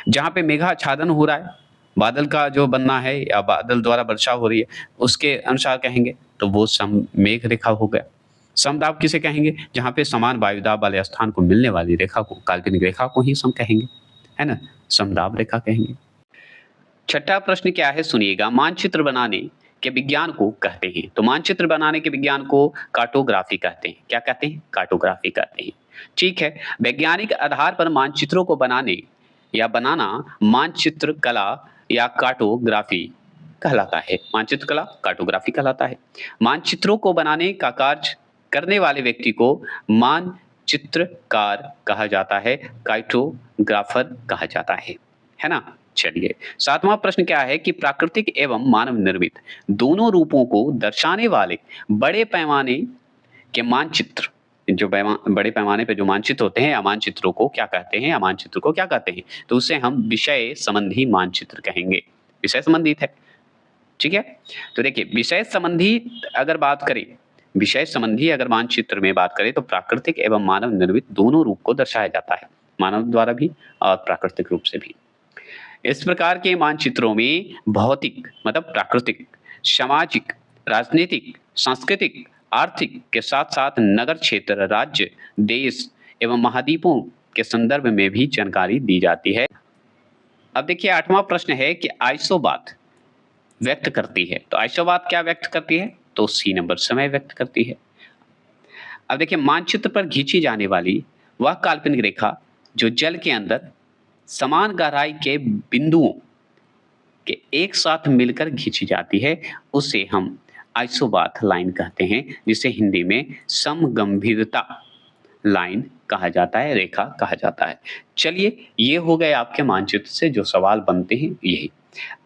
जहाँ पे मेघाच्छादन हो रहा है, बादल का जो बनना है या बादल द्वारा वर्षा हो रही है, उसके अनुसार कहेंगे तो वो सममेघ रेखा हो गया। समदाब किसे कहेंगे? जहाँ पे समान वायुदाब वाले स्थान को मिलने वाली रेखा को, काल्पनिक रेखा को ही सम कहेंगे, है ना? समदाब रेखा कहेंगे। छठा प्रश्न क्या है? सुनिएगा, मानचित्र बनाने के विज्ञान को कहते हैं। तो मानचित्र बनाने के विज्ञान को कार्टोग्राफी कहते हैं। क्या कहते हैं? कार्टोग्राफी कहते हैं। ठीक है। वैज्ञानिक आधार पर मानचित्रों को बनाने या बनाना मानचित्र कला या कार्टोग्राफी कहलाता है। मानचित्र कला कार्टोग्राफी कहलाता है। मानचित्रों को बनाने का कार्य करने वाले व्यक्ति को मानचित्रकार कहा जाता है, कार्टोग्राफर कहा जाता है ना? चलिए, सातवां प्रश्न क्या है कि प्राकृतिक एवं मानव निर्मित दोनों रूपों को दर्शाने वाले बड़े पैमाने के मानचित्र, जो बड़े पैमाने पे जो मानचित्र होते हैं या मानचित्रों को क्या कहते हैं, या मानचित्र को क्या कहते हैं? तो उसे हम विषय संबंधी मानचित्र कहेंगे। विषय संबंधित है। ठीक है। तो देखिए, विषय संबंधी अगर बात करें, विषय संबंधी अगर मानचित्र में बात करें तो प्राकृतिक एवं मानव निर्मित दोनों रूप को दर्शाया जाता है, मानव द्वारा भी और प्राकृतिक रूप से भी। इस प्रकार के मानचित्रों में भौतिक मतलब प्राकृतिक, सामाजिक राजनीतिक, सांस्कृतिक, आर्थिक के साथ-साथ नगर क्षेत्र, राज्य, देश एवं महाद्वीपों के संदर्भ में भी जानकारी दी जाती है। अब देखिए 8वां प्रश्न है कि आइसोबात व्यक्त करती है। तो आइसोबात क्या व्यक्त करती है? तो सी नंबर समय व्यक्त करती है। अब देखिए मानचित्र पर खींची जाने वाली वह काल्पनिक रेखा जो जल के अंदर समान गहराई के बिंदुओं के एक साथ मिलकर खींची जाती है, उसे हम आइसोबाथ लाइन कहते हैं, जिसे हिंदी में समगंभीरता लाइन कहा जाता है, रेखा कहा जाता है। चलिए, ये हो गए आपके मानचित्र से जो सवाल बनते हैं यही।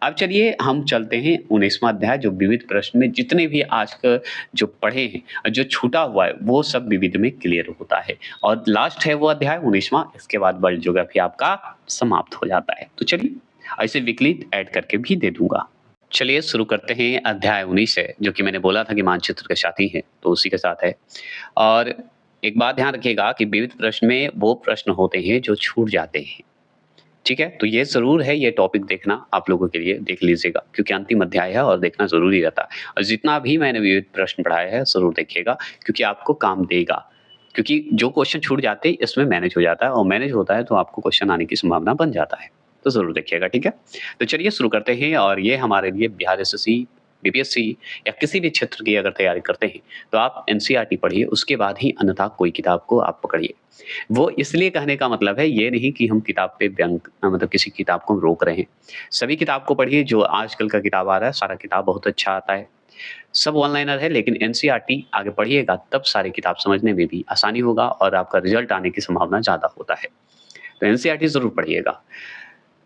अब चलिए हम चलते हैं 19वां अध्याय जो विविध प्रश्न में जितने भी आज का जो पढ़े हैं, जो छूटा हुआ है वो सब विविध में क्लियर होता है और लास्ट है वो अध्याय 19वां, इसके बाद वर्ल्ड ज्योग्राफी आपका समाप्त हो जाता है। तो चलिए ऐसे विकलित ऐड करके भी दे दूँगा। चलिए शुरू करते हैं अध्याय 19 से, जो कि मैंने बोला था कि मानचित्र के साथ ही है, तो उसी के साथ है। और एक बात ध्यान रखिएगा कि विविध प्रश्न में वो प्रश्न होते हैं जो छूट जाते हैं। ठीक है? तो ये ज़रूर है, ये टॉपिक देखना आप लोगों के लिए देख लीजिएगा क्योंकि अंतिम अध्याय है और देखना ज़रूरी रहता है। और जितना भी मैंने विविध प्रश्न पढ़ाया है ज़रूर देखिएगा क्योंकि आपको काम देगा। क्योंकि जो क्वेश्चन छूट जाते हैं इसमें मैनेज हो जाता है और मैनेज होता है तो आपको क्वेश्चन आने की संभावना बन जाता है। तो ज़रूर देखिएगा, ठीक है? तो चलिए शुरू करते हैं और ये हमारे लिए बिहार एसएससी, बीपीएससी या किसी भी क्षेत्र की अगर तैयारी करते हैं तो आप एनसीईआरटी पढ़िए, उसके बाद ही अन्यथा कोई किताब को आप पकड़िए। वो इसलिए कहने का मतलब है ये नहीं कि हम किताब पे मतलब किसी किताब को हम रोक रहे हैं। सभी किताब को पढ़िए जो आजकल का किताब आ रहा है, सारा किताब बहुत अच्छा आता है। सब ऑनलाइनर है लेकिन एनसीईआरटी आगे पढ़िएगा तब सारी किताब समझने में भी आसानी होगा और आपका रिजल्ट आने की संभावना ज़्यादा होता है। तो एनसीईआरटी ज़रूर पढ़िएगा,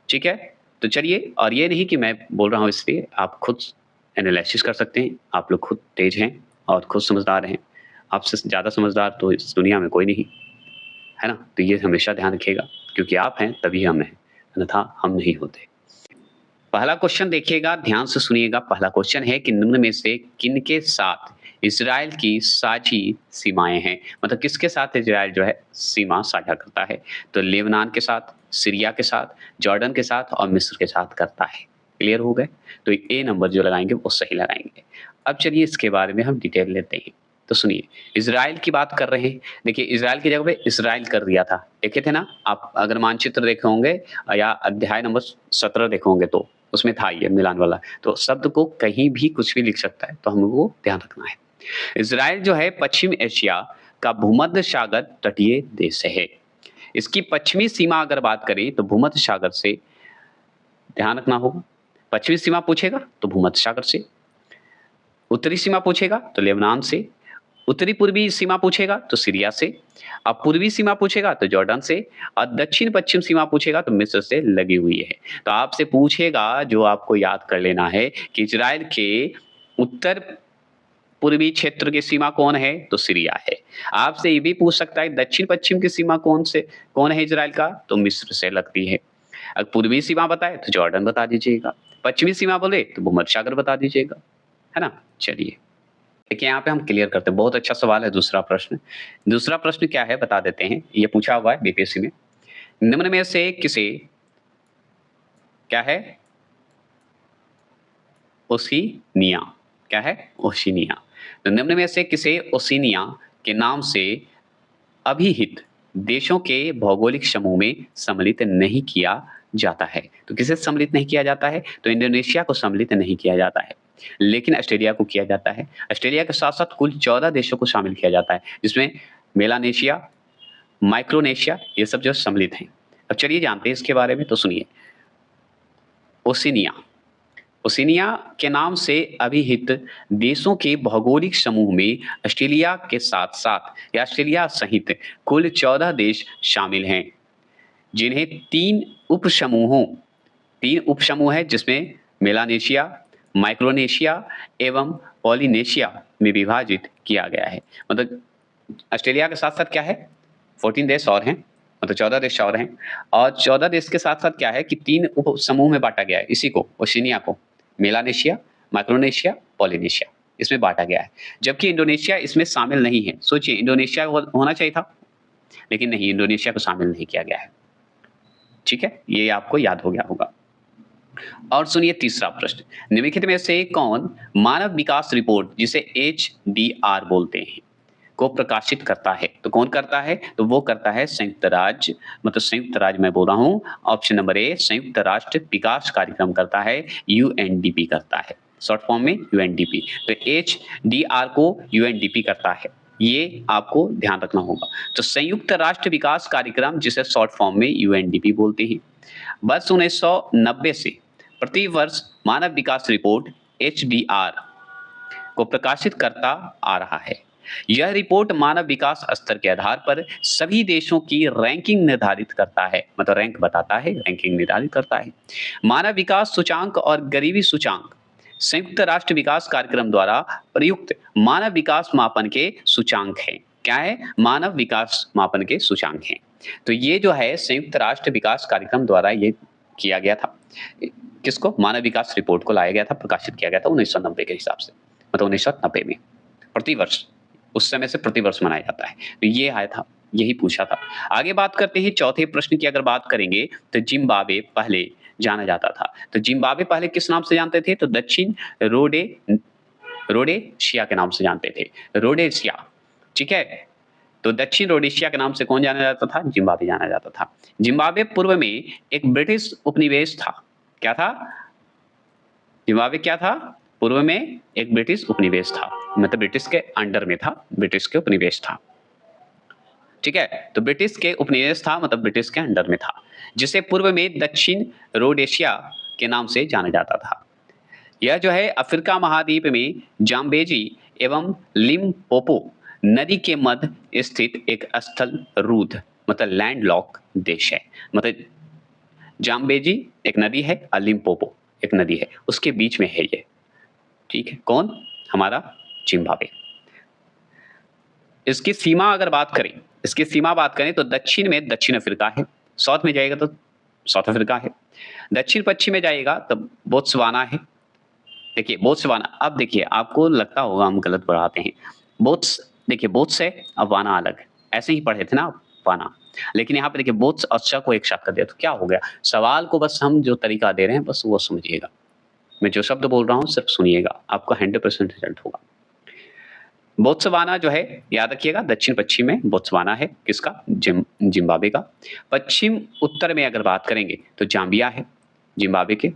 ठीक है? तो चलिए, और ये नहीं कि मैं बोल रहा हूँ इसलिए आप खुद एनालिसिस कर सकते हैं, आप लोग खुद तेज़ हैं और खुद समझदार हैं। आपसे ज़्यादा समझदार तो इस दुनिया में कोई नहीं, है ना? तो ये हमेशा ध्यान रखिएगा क्योंकि आप हैं तभी हम हैं, अन्यथा हम नहीं होते। पहला क्वेश्चन देखिएगा, ध्यान से सुनिएगा। पहला क्वेश्चन है कि निम्न में से किनके साथ इज़राइल की साझी सीमाएँ हैं? मतलब किसके साथ इज़राइल जो है सीमा साझा करता है? तो लेबनान के साथ, सीरिया के साथ, जॉर्डन के साथ और मिस्र के साथ करता है। क्लियर हो गए? तो ए नंबर जो लगाएँगे वो सही लगाएँगे। अब चलिए इसके बारे में हम डिटेल लेते हैं। तो सुनिए, इज़राइल की बात कर रहे हैं। देखिए इज़राइल की जगह पे इज़राइल कर दिया था। देखे थे ना? आप अगर मानचित्र देखे होंगे या अध्याय नंबर 17 देखे होंगे तो उसमें था ये मिलान वाला। तो शब्द को कहीं भी कुछ भी लिख सकता है, तो हमको ध्यान रखना है। इज़राइल जो है पश्चिम एशिया का भूमध्य सागर तटीय देश है। इसकी पश्चिमी सीमा अगर बात करें तो भूमध्य सागर से ध्यान रखना होगा। पश्चिमी सीमा पूछेगा तो भूमध्य सागर से, उत्तरी सीमा पूछेगा तो लेबनान से, उत्तरी पूर्वी सीमा पूछेगा तो सीरिया से, अब पूर्वी सीमा पूछेगा तो जॉर्डन से और दक्षिण पश्चिम सीमा पूछेगा तो मिस्र से लगी हुई है। तो आपसे पूछेगा, जो आपको याद कर लेना है कि इज़राइल के उत्तर पूर्वी क्षेत्र की सीमा कौन है? तो सीरिया है। आपसे ये भी पूछ सकता है दक्षिण पश्चिम की सीमा कौन है इज़राइल का? तो मिस्र से लगती है। अगर पूर्वी सीमा बताए तो जॉर्डन बता दीजिएगा, पश्चिमी सीमा बोले तो भूमध्य सागर बता दीजिएगा, है ना? चलिए देखिए यहाँ पे हम क्लियर करते हैं। बहुत अच्छा सवाल है दूसरा प्रश्न। दूसरा प्रश्न क्या है बता देते हैं। ये पूछा हुआ है बीपीएससी में। निम्न में से किसे क्या है? ओशिनिया। क्या है? ओशिनिया। तो निम्न में से किसे ओशिनिया के नाम से अभिहित देशों के भौगोलिक समूह में सम्मिलित नहीं किया जाता है? तो किसे सम्मिलित नहीं किया जाता है? तो इंडोनेशिया को सम्मिलित नहीं किया जाता है, लेकिन ऑस्ट्रेलिया को किया जाता है। ऑस्ट्रेलिया के साथ-साथ कुल 14 देशों को शामिल किया जाता है, जिसमें मेलानेशिया, माइक्रोनेशिया ये सब जो सम्मिलित हैं। अब चलिए जानते हैं इसके बारे में, तो सुनिए। ओशिनिया ओशिनिया के नाम से अभिहित देशों के भौगोलिक समूह में ऑस्ट्रेलिया के साथ-साथ या ऑस्ट्रेलिया सहित कुल 14 देश शामिल हैं, जिन्हें 3 उपसमूह हैं जिसमें मेलानेशिया, माइक्रोनेशिया एवं पॉलिनेशिया में विभाजित किया गया है। मतलब ऑस्ट्रेलिया के साथ-साथ क्या है? 14 देश और हैं, मतलब 14 देश और हैं और 14 देश के साथ-साथ क्या है कि 3 उपसमूह में बाँटा गया है इसी को, ओशिनिया को। मेलानेशिया, माइक्रोनेशिया, पॉलिनेशिया इसमें बाँटा गया है। जबकि इंडोनेशिया इसमें शामिल नहीं है। सोचिए इंडोनेशिया होना चाहिए था, लेकिन नहीं, इंडोनेशिया को शामिल नहीं किया गया है। ठीक है? ये आपको याद हो गया होगा। और सुनिए तीसरा प्रश्न, निम्नलिखित में से कौन मानव विकास रिपोर्ट जिसे HDR बोलते हैं को प्रकाशित करता है? तो कौन करता है? तो वो करता है संयुक्त राज्य, मतलब संयुक्त राज्य मैं बोल रहा हूँ, ऑप्शन नंबर ए संयुक्त राष्ट्र विकास कार्यक्रम करता है, UNDP करता है, शॉर्ट फॉर्म में UNDP। तो HDR को UNDP करता है, ये आपको ध्यान रखना होगा। तो संयुक्त राष्ट्र विकास कार्यक्रम जिसे शॉर्ट फॉर्म में UNDP बोलते हैं। वर्ष 1990 से प्रति वर्ष मानव विकास रिपोर्ट HDR को प्रकाशित करता आ रहा है। यह रिपोर्ट मानव विकास स्तर के आधार पर सभी देशों की रैंकिंग निर्धारित करता है, मतलब रैंक बताता है, रैंकिंग निर्धारित करता है। मानव विकास सूचांक और गरीबी सूचांक संयुक्त राष्ट्र विकास कार्यक्रम द्वारा प्रयुक्त मानव विकास मापन के सूचांक है। क्या है? मानव विकास मापन के सूचांक हैं। तो ये जो है संयुक्त राष्ट्र विकास कार्यक्रम द्वारा ये किया गया था। किसको? मानव विकास रिपोर्ट को लाया गया था, प्रकाशित किया गया था 1990 के हिसाब से, मतलब 1990 में प्रतिवर्ष, उस समय से प्रतिवर्ष मनाया जाता है। तो ये आया था, यही पूछा था। आगे बात करते हैं चौथे प्रश्न की। अगर बात करेंगे तो जिम्बाब्वे पहले जाना जाता था। तो जिम्बाब्वे पहले किस नाम से जानते थे? तो दक्षिण रोडेशिया के नाम से जानते थे, रोडेशिया। ठीक है, तो दक्षिण रोडेशिया के नाम से कौन जाना जाता था? जिम्बाब्वे जाना जाता था। जिम्बाब्वे पूर्व में एक ब्रिटिश उपनिवेश था। क्या था? जिम्बाब्वे क्या था? पूर्व में एक ब्रिटिश उपनिवेश था, मतलब ब्रिटिश के अंडर में था, ब्रिटिश के उपनिवेश था। ठीक है, तो ब्रिटिश के उपनिवेश था, मतलब ब्रिटिश के अंडर में था, जिसे पूर्व में दक्षिण रोडेशिया के नाम से जाना जाता था। यह जो है अफ्रीका महाद्वीप में जाम्बेजी एवं लिम्पोपो नदी के मध्य स्थित एक स्थल रूढ़, मतलब लैंडलॉक देश है। मतलब जाम्बेजी एक नदी है और लिम्पोपो एक नदी है, उसके बीच में है ये। ठीक है, कौन? हमारा जिम्बाब्वे। इसकी सीमा अगर बात करें, इसकी सीमा बात करें तो दक्षिण में दक्षिण अफ्रीका है, साउथ में जाएगा तो साउथ अफ्रीका है, दक्षिण पश्चिम में जाएगा तो बोत्सवाना है। देखिए बोत्सवाना, अब देखिए आपको लगता होगा हम गलत पढ़ाते हैं। बोत्स, देखिए बोत्स है अब वाना अलग, ऐसे ही पढ़े थे ना आप वाना, लेकिन यहाँ पे देखिए बोत्स और च को एक साथ कर दिया तो क्या हो गया? सवाल को बस हम जो तरीका दे रहे हैं बस वो समझिएगा। मैं जो शब्द बोल रहा हूँ सिर्फ सुनिएगा, आपको 100% रिजल्ट होगा। बोत्सवाना जो है याद रखिएगा दक्षिण पश्चिम में बोत्सवाना है, किसका? जिम्बाब्वे का। पश्चिम उत्तर में अगर बात करेंगे तो जाम्बिया है जिम्बाब्वे के,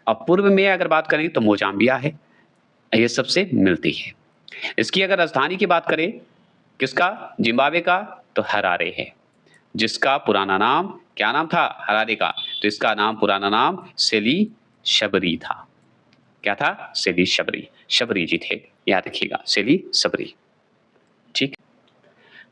और पूर्व में अगर बात करेंगे तो मोजाम्बिया है, ये सबसे मिलती है। इसकी अगर राजधानी की बात करें किसका? जिम्बाब्वे का, तो हरारे है, जिसका पुराना नाम क्या नाम था? हरारे का। तो इसका नाम पुराना नाम सेली शबरी था। क्या था? सेली शबरी, शबरी जी थे, याद रखिएगा सेली शबरी। ठीक,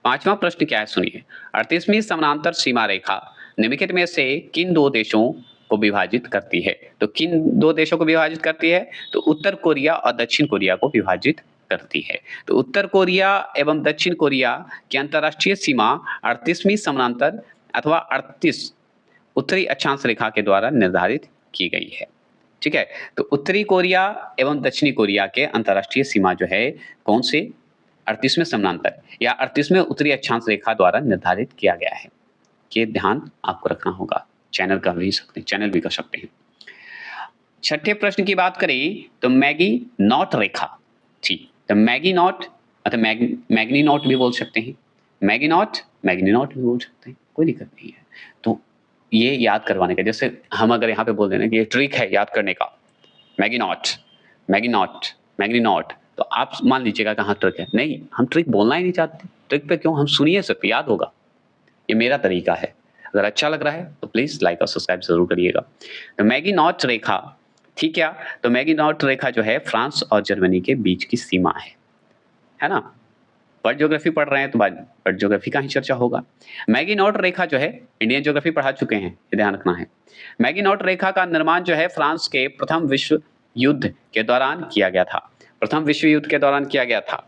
पांचवा प्रश्न क्या है सुनिए। 38वीं समानांतर सीमा रेखा निम्नलिखित में से किन दो देशों को विभाजित करती है? तो किन दो देशों को विभाजित करती है? तो उत्तर कोरिया और दक्षिण कोरिया को विभाजित करती है। तो उत्तर कोरिया एवं दक्षिण कोरिया की अंतरराष्ट्रीय सीमा 38वीं समानांतर अथवा 38 उत्तरी अक्षांश रेखा के द्वारा निर्धारित की गई है। ठीक है, तो उत्तरी कोरिया एवं दक्षिणी कोरिया के अंतरराष्ट्रीय सीमा जो है कौन से? 38वें समानांतर या 38वें उत्तरी अक्षांश रेखा द्वारा निर्धारित किया गया है। ये ध्यान आपको रखना होगा। चैनल कर भी सकते हैं, चैनल भी कर सकते हैं। छठे प्रश्न की बात करें तो मैगी नॉट रेखा थी। तो मैगी नॉट अथवा मैग्नी नॉट भी बोल सकते हैं, मैगी नॉट मैग्नी नॉट भी बोल सकते हैं, कोई दिक्कत नहीं है। तो ये याद करवाने का, जैसे हम अगर यहाँ पे बोल देना कि ये ट्रिक है याद करने का, मैगी नॉट मैगी नॉट मैग्नी नॉट, तो आप मान लीजिएगा कहाँ ट्रिक है। नहीं, हम ट्रिक बोलना ही नहीं चाहते, ट्रिक पे क्यों, हम सुनिए सिर्फ, याद होगा। ये मेरा तरीका है, अगर अच्छा लग रहा है तो प्लीज लाइक और सब्सक्राइब जरूर करिएगा। तो मैगी नॉट रेखा थी क्या? तो मैगी नॉट रेखा जो है फ्रांस और जर्मनी के बीच की सीमा है ना। वर्ल्ड ज्योग्राफी पढ़ रहे हैं तो वर्ल्ड ज्योग्राफी का ही चर्चा होगा। मैगी नॉट रेखा जो है, इंडियन ज्योग्राफी पढ़ा चुके हैं, ये ध्यान रखना है। मैगी नॉट रेखा का निर्माण जो है फ्रांस के प्रथम विश्व युद्ध के दौरान किया गया था, प्रथम विश्व युद्ध के दौरान किया गया था।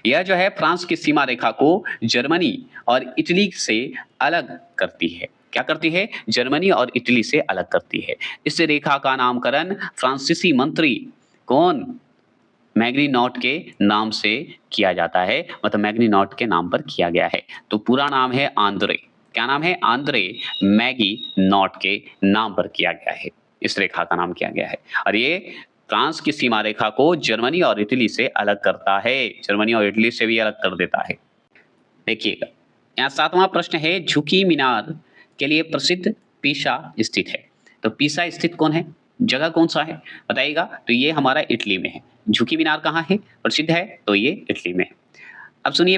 यह जो है फ्रांस की सीमा रेखा को जर्मनी और इटली से अलग करती है। क्या करती है? जर्मनी और इटली से अलग करती है। इस रेखा का नामकरण फ्रांसीसी मंत्री कौन? मैग्नी नॉट के नाम से किया जाता है, मतलब मैग्नी नॉट के नाम पर किया गया है। तो पूरा नाम है आंद्रे, क्या नाम है? आंद्रे मैगी नॉट के नाम पर किया गया है। इस रेखा का नाम किया गया है। और ये फ्रांस की सीमा रेखा को जर्मनी और इटली से अलग करता है, जर्मनी और इटली से भी अलग कर देता है। देखिएगा, यहाँ 7वां प्रश्न है, झुकी मीनार के लिए प्रसिद्ध पीसा स्थित है। तो पीसा स्थित कौन है? जगह कौन सा है? बताइएगा। तो ये हमारा इटली में है। झुकी मीनार कहाँ है? प्रसिद्ध है, तो ये इटली में है। अब सुनिए,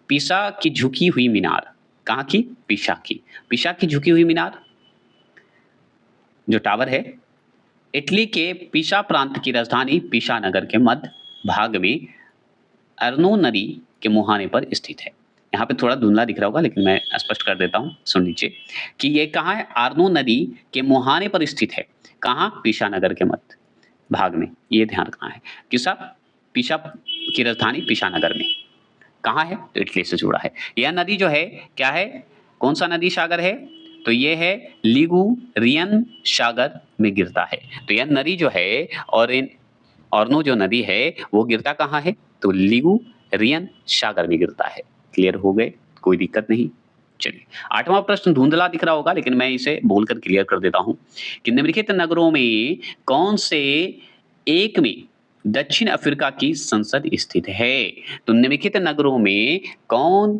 पीसा की झुकी हुई मीनार, कहाँ की? पीसा की। पीसा की झुकी हुई मीनार जो टावर है, इटली के पीसा प्रांत की राजधानी पीसा नगर के मध्य भाग में अर्नो नदी के मुहाने पर स्थित है। यहाँ पे थोड़ा धुंधला दिख रहा होगा, लेकिन मैं स्पष्ट कर देता हूँ, सुन लीजिए कि ये कहाँ है? आर्नो नदी के मुहाने पर स्थित है। कहाँ? पीसा नगर के मध्य भाग में। ये ध्यान रखना है। किसा? पीसा की राजधानी पीसा नगर में। कहाँ है? तो इटली से जुड़ा है। यह नदी जो है क्या है? कौन सा नदी सागर है? तो ये है लिगुरियन सागर में गिरता है। तो यह नदी जो है, और इन ऑर्नो जो नदी है वो गिरता कहाँ है? तो लिगुरियन सागर में गिरता है। क्लियर हो गए? कोई दिक्कत नहीं। चलिए, 8वां प्रश्न धुंधला दिख रहा होगा, लेकिन मैं इसे बोलकर क्लियर कर देता हूं कि निम्नलिखित नगरों में कौन से एक में दक्षिण अफ्रीका की संसद स्थित है? तो निम्नलिखित नगरों में कौन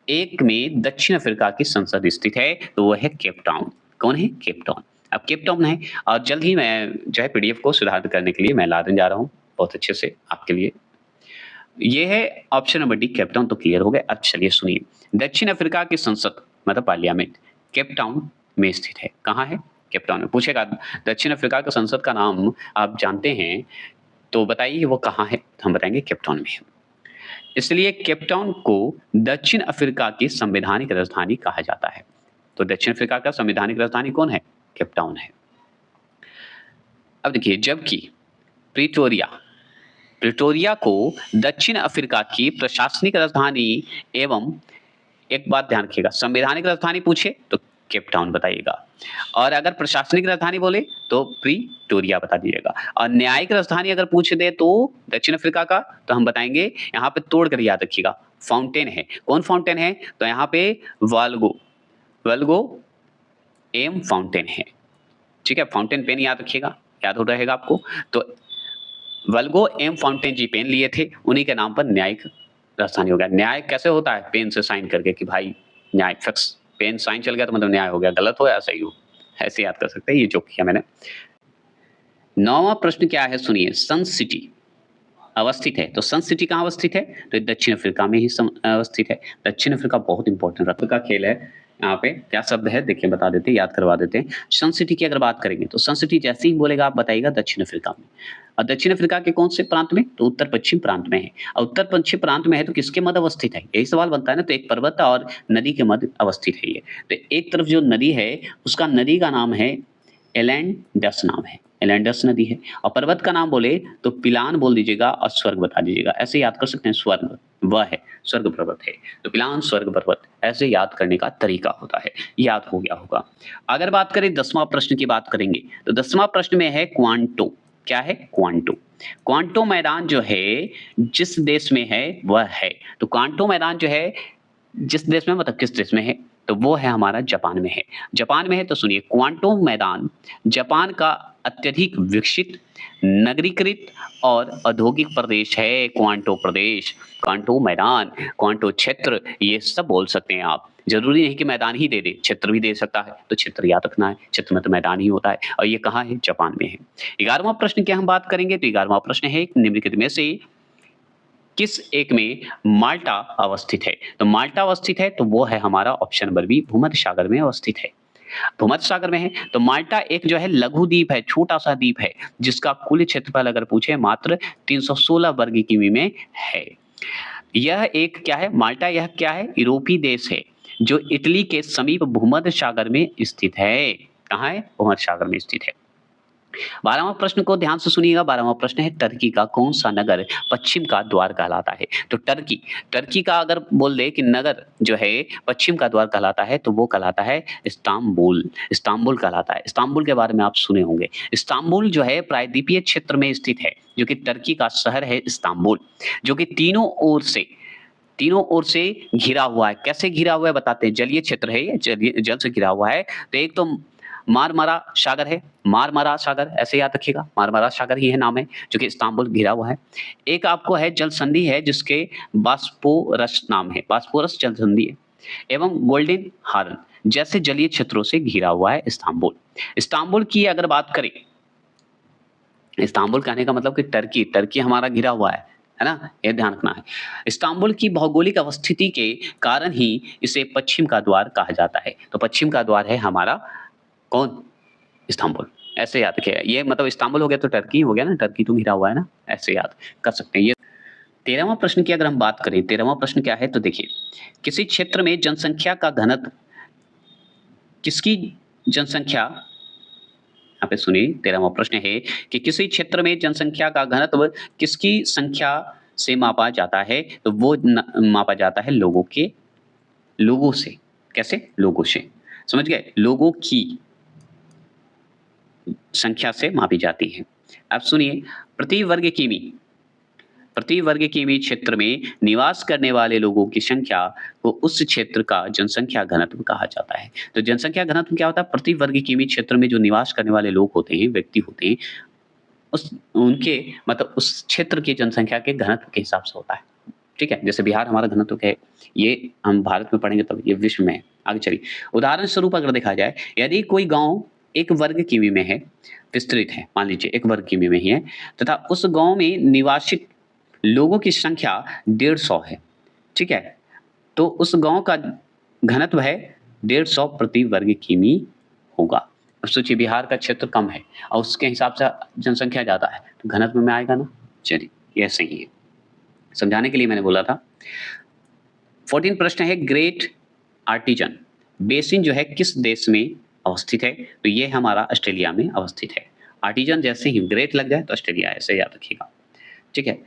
एक में दक्षिण अफ्रीका की संसद स्थित है? तो वह है केप टाउन। कौन है? Cape Town. अब केप टाउन है, और जल्द ही मैं जो है पीडीएफ को सुधार करने के लिए मैं लाने जा रहा हूँ बहुत अच्छे से आपके लिए। ये है option number D, Cape Town. तो क्लियर हो गए। अब चलिए सुनिए, दक्षिण अफ्रीका की संसद मतलब पार्लियामेंट केप टाउन में स्थित है। कहाँ है? केप टाउन में। पूछेगा दक्षिण अफ्रीका का संसद का नाम आप जानते हैं तो बताइए वो कहाँ है? तो हम बताएंगे केप टाउन में है। इसलिए केप टाउन को दक्षिण अफ्रीका की संवैधानिक राजधानी कहा जाता है। तो दक्षिण अफ्रीका का संवैधानिक राजधानी कौन है? केप टाउन है। अब देखिए, जबकि प्रिटोरिया को दक्षिण अफ्रीका की प्रशासनिक राजधानी एवं, एक बात ध्यान रखिएगा, संवैधानिक राजधानी पूछे तो केप टाउन बताइएगा, और अगर प्रशासनिक राजधानी बोले तो प्रिटोरिया बता दीजिएगा, और न्यायिक राजधानी अगर पूछ दे तो दक्षिण अफ्रीका का, तो हम बताएंगे, यहाँ पे तोड़ कर याद रखिएगा, फाउंटेन है। कौन फाउंटेन है? तो यहाँ पे वाल्गो एम फाउंटेन है। ठीक है, फाउंटेन पेन याद रखिएगा, याद हो रहेगा आपको। तो वल्गो एम फाउंटेन जी पेन लिए थे, उन्हीं के नाम पर न्यायिक राजधानी हो गया। न्याय कैसे होता है? पेन से साइन करके कि भाई न्याय फिक्स, पेन साइन चल गया तो मतलब न्याय हो गया, गलत हो या सही हो, ऐसे याद कर सकते हैं। ये जो किया मैंने। 9वां प्रश्न क्या है? सुनिए, सन सिटी अवस्थित है। तो सन सिटी कहाँ अवस्थित है? तो दक्षिण अफ्रीका में ही अवस्थित है। दक्षिण अफ्रीका बहुत इंपॉर्टेंट रक्त का खेल है। यहाँ पे क्या शब्द है देखिए, बता देते हैं, याद करवा देते हैं। सन सिटी की अगर बात करेंगे तो सन सिटी जैसे ही बोलेगा आप बताइएगा दक्षिण अफ्रीका में। और दक्षिण अफ्रीका के कौन से प्रांत में? तो उत्तर पश्चिम प्रांत में है। और उत्तर पश्चिम प्रांत में है तो किसके मध्य अवस्थित है? यही सवाल बनता है ना। तो एक पर्वत और नदी के मध्य अवस्थित है ये। तो एक तरफ जो नदी है उसका नदी का नाम है एलेंडस नाम है, एलेंडस नदी है। और पर्वत का नाम बोले तो पिलान बोल दीजिएगा और स्वर्ग बता दीजिएगा। ऐसे याद कर सकते हैं, स्वर्ग वह है, स्वर्ग पर्वत है। तो पिलान स्वर्ग पर्वत, ऐसे याद करने का तरीका होता है। याद हो गया होगा। अगर बात करें 10वां प्रश्न की बात करेंगे तो 10वां प्रश्न में है क्वांटो। क्या है? क्वांटो। क्वांटो मैदान जो है जिस देश में है वह है। तो क्वांटो मैदान जो है जिस देश में, मतलब किस देश में है? तो वो है हमारा जापान में है। जापान में है। तो सुनिए, क्वांटो मैदान जापान का अत्यधिक विकसित, नगरीकृत और औद्योगिक प्रदेश है। क्वांटो प्रदेश, क्वांटो मैदान, क्वांटो क्षेत्र, ये सब बोल सकते हैं आप। जरूरी नहीं कि मैदान ही दे दे, क्षेत्र भी दे सकता है। तो क्षेत्र याद रखना है, क्षेत्र में तो मैदान ही होता है। और ये कहाँ है? जापान में है। 11वां प्रश्न की हम बात करेंगे तो 11वां प्रश्न है, निम्नलिखित में से किस एक में माल्टा अवस्थित है? तो माल्टा अवस्थित है तो वो है हमारा ऑप्शन नंबर बी, भूमध्य सागर में अवस्थित है। भूमध्य सागर में है। तो माल्टा एक जो है लघु द्वीप है, छोटा सा द्वीप है, जिसका कुल क्षेत्रफल अगर पूछे मात्र 316 वर्ग किमी में है। यह एक क्या है? माल्टा यह क्या है? यूरोपीय देश है जो इटली के समीप भूमध्य सागर में स्थित है। कहाँ है? भूमध्य सागर में स्थित है। 12वां प्रश्न को ध्यान से सुनिएगा। 12वां प्रश्न है, टर्की का कौन सा नगर पश्चिम का द्वार कहलाता है? तो टर्की का अगर बोल दे कि नगर जो है पश्चिम का द्वार कहलाता है तो वो कहलाता है इस्तांबुल। इस्तांबुल कहलाता है। इस्तांबुल के बारे में आप सुने होंगे। इस्तांबुल जो है प्रायद्वीपीय क्षेत्र में स्थित है, जो कि टर्की का शहर है इस्तांबुल, जो कि तीनों ओर से घिरा हुआ है। कैसे घिरा हुआ है बताते हैं। जलीय क्षेत्र है ये, जल से घिरा हुआ है। तो एक तो मारमारा सागर है, मारमारा सागर ऐसे याद रखिएगा, मारमारा सागर ही है नाम है, जो कि इस्तांबुल घिरा हुआ है। एक आपको है जल संधि है जिसके बास्पोरस नाम है, बास्पोरस जल संधि है, एवं गोल्डन हॉर्न जैसे जलीय क्षेत्रों से घिरा हुआ है इस्तांबुल। इस्तांबुल की अगर बात करें, इस्तांबुल कहने का मतलब कि टर्की, टर्की हमारा घिरा हुआ है ना? ये ध्यान रखना है। इस्तांबुल की भौगोलिक अवस्थिति के कारण ही इसे पश्चिम का द्वार कहा जाता है। तो पश्चिम का द्वार है हमारा कौन? इस्तांबुल। ऐसे याद रखिएगा। ये मतलब इस्तांबुल हो गया तो टर्की हो गया ना, टर्की तो घिरा हुआ है ना, ऐसे याद कर सकते हैं। ये 13वां प्रश्न की अगर हम बात करें, 13वां प्रश्न क्या है? तो देखिए, किसी क्षेत्र में जनसंख्या का घनत्व किसकी जनसंख्या, यहाँ पे सुनिए 13वां प्रश्न है कि किसी क्षेत्र में जनसंख्या का घनत्व किसकी संख्या से मापा जाता है? तो वो मापा जाता है लोगों से। कैसे? लोगों से। समझ गए? लोगों की संख्या से मापी जाती है। अब सुनिए, प्रति वर्ग किमी क्षेत्र में निवास करने वाले लोगों की संख्या को उस क्षेत्र का जनसंख्या घनत्व कहा जाता है। तो जनसंख्या घनत्व क्या होता है? प्रति वर्ग किमी क्षेत्र में जो निवास करने वाले लोग होते हैं, व्यक्ति होते हैं, उनके मतलब उस क्षेत्र की जनसंख्या के घनत्व के हिसाब से होता है। ठीक है? जैसे बिहार हमारा घनत्व क्या है, ये हम भारत में पढ़ेंगे तब, ये विश्व में है। आगे चलिए, उदाहरण स्वरूप अगर देखा जाए, यदि कोई गाँव 1 वर्ग किमी में है, विस्तृत है, मान लीजिए 1 वर्ग किमी में ही है, तथा उस गाँव में निवासित लोगों की संख्या 150 है, ठीक है? तो उस गाँव का घनत्व है 150 प्रति वर्ग किमी होगा। अब सोचिए बिहार का क्षेत्र कम है और उसके हिसाब से जनसंख्या ज़्यादा है, तो घनत्व में आएगा ना? चलिए, ये सही है। समझाने के लिए मैंने बोला था। 14 प्रश्न है, ग्रेट आर्टिजन बेसिन जो है किस देश में अवस्थित है? तो ये हमारा ऑस्ट्रेलिया में अवस्थित है। आर्टिजन जैसे ही ग्रेट लग जाए तो ऑस्ट्रेलिया, ऐसे याद रखिएगा। ठीक है?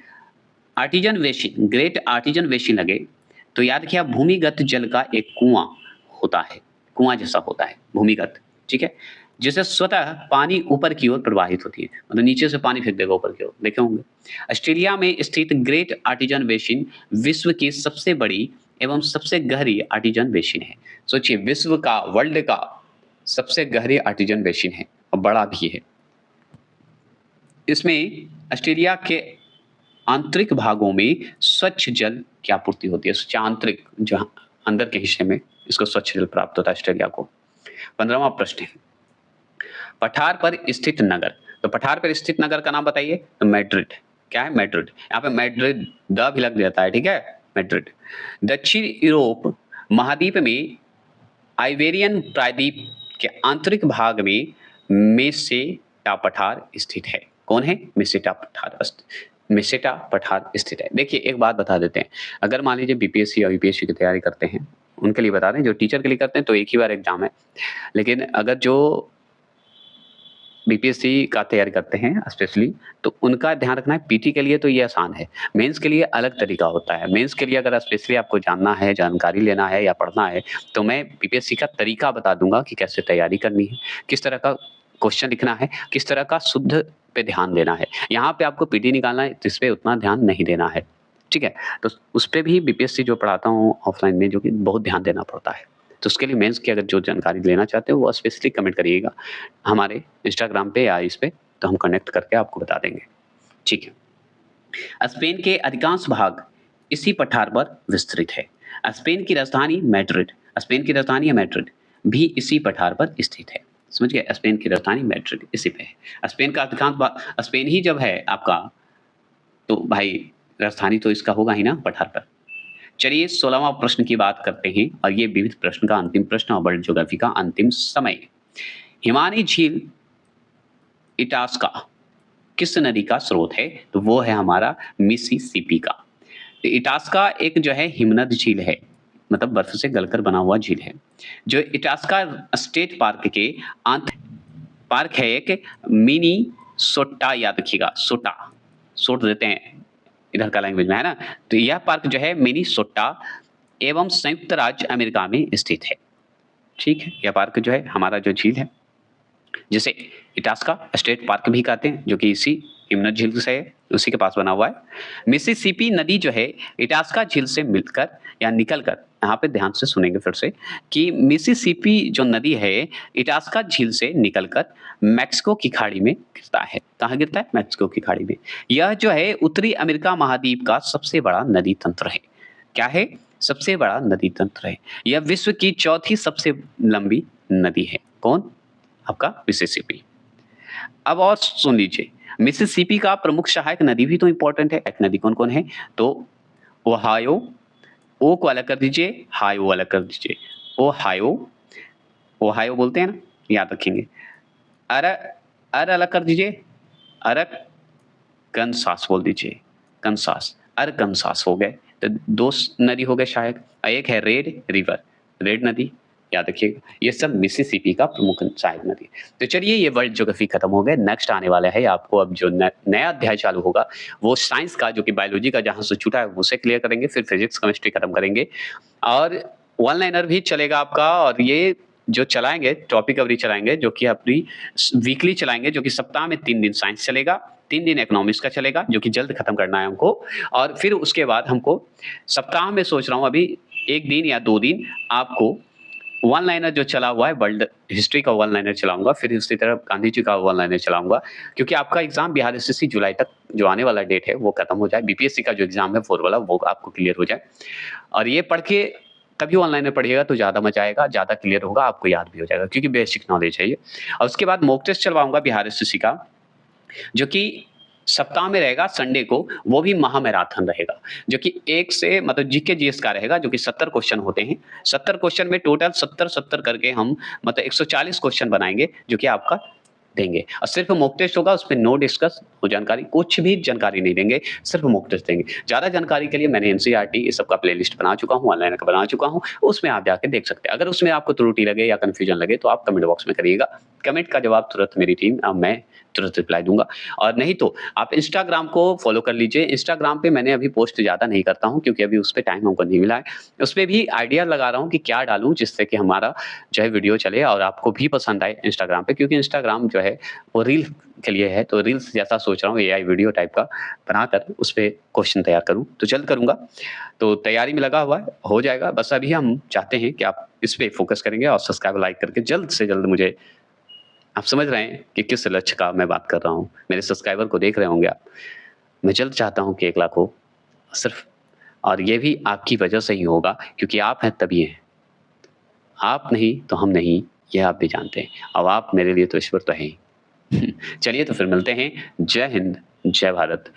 Artesian basin, great artesian basin लगे तो याद रखिए, भूमिगत जल का एक कुआं होता है, कुआं जैसा होता है भूमिगत, ठीक है? जिससे स्वतः पानी ऊपर की ओर प्रवाहित होती है, मतलब नीचे से पानी फेंक देगा ऊपर की ओर, देखे होंगे। ऑस्ट्रेलिया में स्थित ग्रेट आर्टिजन बेसिन विश्व की सबसे बड़ी एवं सबसे गहरी आर्टिजन बेसिन है। सोचिए, विश्व का, वर्ल्ड का सबसे गहरी आर्टिजन बेसिन है और बड़ा भी है। इसमें ऑस्ट्रेलिया के आंतरिक भागों में स्वच्छ जल की आपूर्ति होती है। स्वच्छ आंतरिक, जो अंदर के हिस्से में इसको स्वच्छ जल प्राप्त होता है ऑस्ट्रेलिया को। 15वां प्रश्न है, पठार पर स्थित नगर। तो पठार पर स्थित नगर का नाम बताइए? तो मैड्रिड। क्या है? मैड्रिड। यहाँ पे मैड्रिड द भी लग जाता है, ठीक है? मैड्रिड। दक्षिण यूरोप महाद्वीप में आइबेरियन प्रायद्वीप के आंतरिक भाग में मेसेटा पठार स्थित है। कौन है? मेसेटा पठार, मेसेटा पठार स्थित है। देखिए, एक बात बता देते हैं, अगर मान लीजिए बीपीएससी और यूपीएससी की तैयारी करते हैं, उनके लिए बता दें, जो टीचर के लिए करते हैं तो एक ही बार एग्जाम है, लेकिन अगर जो बीपीएससी का तैयारी करते हैं स्पेशली, तो उनका ध्यान रखना है, पीटी के लिए तो ये आसान है, मेंस के लिए अलग तरीका होता है। मेंस के लिए अगर स्पेशली आपको जानना है, जानकारी लेना है या पढ़ना है, तो मैं बीपीएससी का तरीका बता दूंगा कि कैसे तैयारी करनी है, किस तरह का क्वेश्चन लिखना है, किस तरह का शुद्ध पे ध्यान देना है। यहाँ पे आपको पीटी निकालना है, इस पे उतना ध्यान नहीं देना है, ठीक है? तो उस पे भी बीपीएससी जो पढ़ाता हूँ ऑफलाइन में, जो कि बहुत ध्यान देना पड़ता है। तो उसके लिए मेंस की अगर जो जानकारी लेना चाहते हो वो स्पेशली कमेंट करिएगा हमारे इंस्टाग्राम पे या इस पे, तो हम कनेक्ट करके आपको बता देंगे, ठीक है? स्पेन के अधिकांश भाग इसी पठार पर विस्तृत है। स्पेन की राजधानी मैड्रिड, स्पेन की राजधानी मैड्रिड भी इसी पठार पर स्थित है। समझ गए? स्पेन की राजधानी मैड्रिड इसी पे है। स्पेन का अधिकांश भाग, स्पेन ही जब है आपका, तो भाई राजधानी तो इसका होगा ही ना पठार पर। चलिए 16वां प्रश्न की बात करते हैं, और ये विविध प्रश्न का अंतिम प्रश्न और वर्ल्ड ज्योग्राफी का अंतिम समय। हिमानी झील इटास्का किस नदी का स्रोत है? तो वो है हमारा मिसिसिपी का। तो इटास्का एक जो है हिमनद झील है, मतलब बर्फ से गलकर बना हुआ झील है, जो इटास्का स्टेट पार्क के पार्क है एक मिनी सोटा, याद रखिएगा, सोटा, सोट देते हैं इधर का लैंग्वेज में, है ना? तो यह पार्क जो है मिनीसोटा एवं संयुक्त राज्य अमेरिका में स्थित है, ठीक है? यह पार्क जो है हमारा जो झील है, जिसे इटास्का स्टेट पार्क भी कहते हैं, जो कि इसी हिमनद झील से है, उसी के पास बना हुआ है। मिसिसिपी नदी जो है इटास्का झील से मिलकर या निकलकर, यहाँ पे ध्यान से सुनेंगे फिर से कि मिसिसिपी जो नदी है इटास्का झील से निकलकर मैक्सिको की खाड़ी में गिरता है। कहाँ गिरता है? मैक्सिको की खाड़ी में। यह जो है उत्तरी अमेरिका महाद्वीप का सबसे बड़ा नदी तंत्र है। क्या है? सबसे बड़ा नदी तंत्र है। यह विश्व की चौथी सबसे लंबी नदी है। कौन? आपका मिसिसिपी। अब और सुन लीजिए, मिसिसिपी का प्रमुख सहायक नदी भी तो इंपॉर्टेंट है। एक नदी कौन-कौन है? तो ओहायो, ओ को अलग कर दीजिए, हायो अलग कर दीजिए। ओहायो, ओहायो बोलते हैं ना, याद रखेंगे। अर अर अलग कर दीजिए, अरकनसास बोल दीजिए, कनसास, अरकनसास हो गए। तो 2 नदी हो गए सहायक। एक है रेड रिवर, रेड नदी, याद रखिएगा। ये सब मिसिसिपी का प्रमुख सहायक नदी है। तो चलिए ये वर्ल्ड ज्योग्राफी खत्म हो गए। नेक्स्ट आने वाला है आपको अब जो नया अध्याय चालू होगा, वो साइंस का जो कि बायोलॉजी का जहाँ से छूटा है उसे क्लियर करेंगे, फिर फिजिक्स, केमिस्ट्री खत्म करेंगे और वन लाइनर भी चलेगा आपका। और ये जो चलाएँगे टॉपिक कवरेज चलाएँगे जो कि अपनी वीकली चलाएँगे, जो कि सप्ताह में 3 दिन साइंस चलेगा, 3 दिन इकोनॉमिक्स का चलेगा जो कि जल्द खत्म करना है हमको। और फिर उसके बाद हमको सप्ताह में सोच रहा हूँ अभी 1 दिन या 2 दिन आपको वन लाइनर जो चला हुआ है वर्ल्ड हिस्ट्री का वन लाइनर चलाऊँगा, फिर उसी तरह गांधी जी का वन लाइनर चलाऊँगा। क्योंकि आपका एग्ज़ाम बिहार एसएससी जुलाई तक जो आने वाला डेट है वो खत्म हो जाए, बीपीएससी का जो एग्ज़ाम है 4 वाला वो आपको क्लियर हो जाए। और ये पढ़ के तभी वन लाइनर पढ़िएगा तो ज़्यादा मज़ा आएगा, ज़्यादा क्लियर होगा, आपको याद भी हो जाएगा क्योंकि बेसिक नॉलेज है ये। और उसके बाद मॉक टेस्ट चलवाऊँगा बिहार एसएससी का, जो कि सप्ताह में रहेगा संडे को, वो भी महामैराथन रहेगा, जो कि 1 से मतलब जीके जीएस का रहेगा, जो कि 70 क्वेश्चन होते हैं। 70 क्वेश्चन में टोटल 70-70 करके हम मतलब 140 क्वेश्चन बनाएँगे, जो कि आपका देंगे। और सिर्फ मॉक टेस्ट होगा, उसपे नो डिस्कस, वो जानकारी कुछ भी जानकारी नहीं देंगे, सिर्फ मॉक टेस्ट देंगे। ज़्यादा जानकारी के लिए मैंने एनसीईआरटी ये सब का प्लेलिस्ट बना चुका हूँ, ऑनलाइन का बना चुका हूँ, उसमें आप जाके देख सकते हैं। अगर उसमें आपको त्रुटि लगे या कन्फ्यूजन लगे तो आप कमेंट बॉक्स में करिएगा। कमेंट का जवाब तुरंत मेरी टीम मैं तुरंत रिप्लाई दूँगा। और नहीं तो आप इंस्टाग्राम को फॉलो कर लीजिए। इंस्टाग्राम पे मैंने अभी पोस्ट ज़्यादा नहीं करता हूँ क्योंकि अभी उस पे टाइम हमको नहीं मिला है। उसपे भी आइडिया लगा रहा हूँ कि क्या डालूँ जिससे कि हमारा जो है वीडियो चले और आपको भी पसंद आए इंस्टाग्राम पे, क्योंकि इंस्टाग्राम जो है वो रील के लिए है। तो रील्स जैसा सोच रहा हूँ एआई वीडियो टाइप का बनाकर उस पे क्वेश्चन तैयार करूँ, तो जल्द करूँगा। तो तैयारी में लगा हुआ है, हो जाएगा। बस अभी हम चाहते हैं कि आप इस पे फोकस करेंगे और सब्सक्राइब लाइक करके जल्द से जल्द मुझे, आप समझ रहे हैं कि किस लक्ष्य का मैं बात कर रहा हूँ। मेरे सब्सक्राइबर को देख रहे होंगे आप। मैं जल्द चाहता हूँ कि 1 लाख हो सिर्फ़, और ये भी आपकी वजह से ही होगा क्योंकि आप हैं तभी हैं। आप नहीं तो हम नहीं, ये आप भी जानते हैं। अब आप मेरे लिए तो ईश्वर तो हैं ही। चलिए तो फिर मिलते हैं। जय हिंद, जय भारत।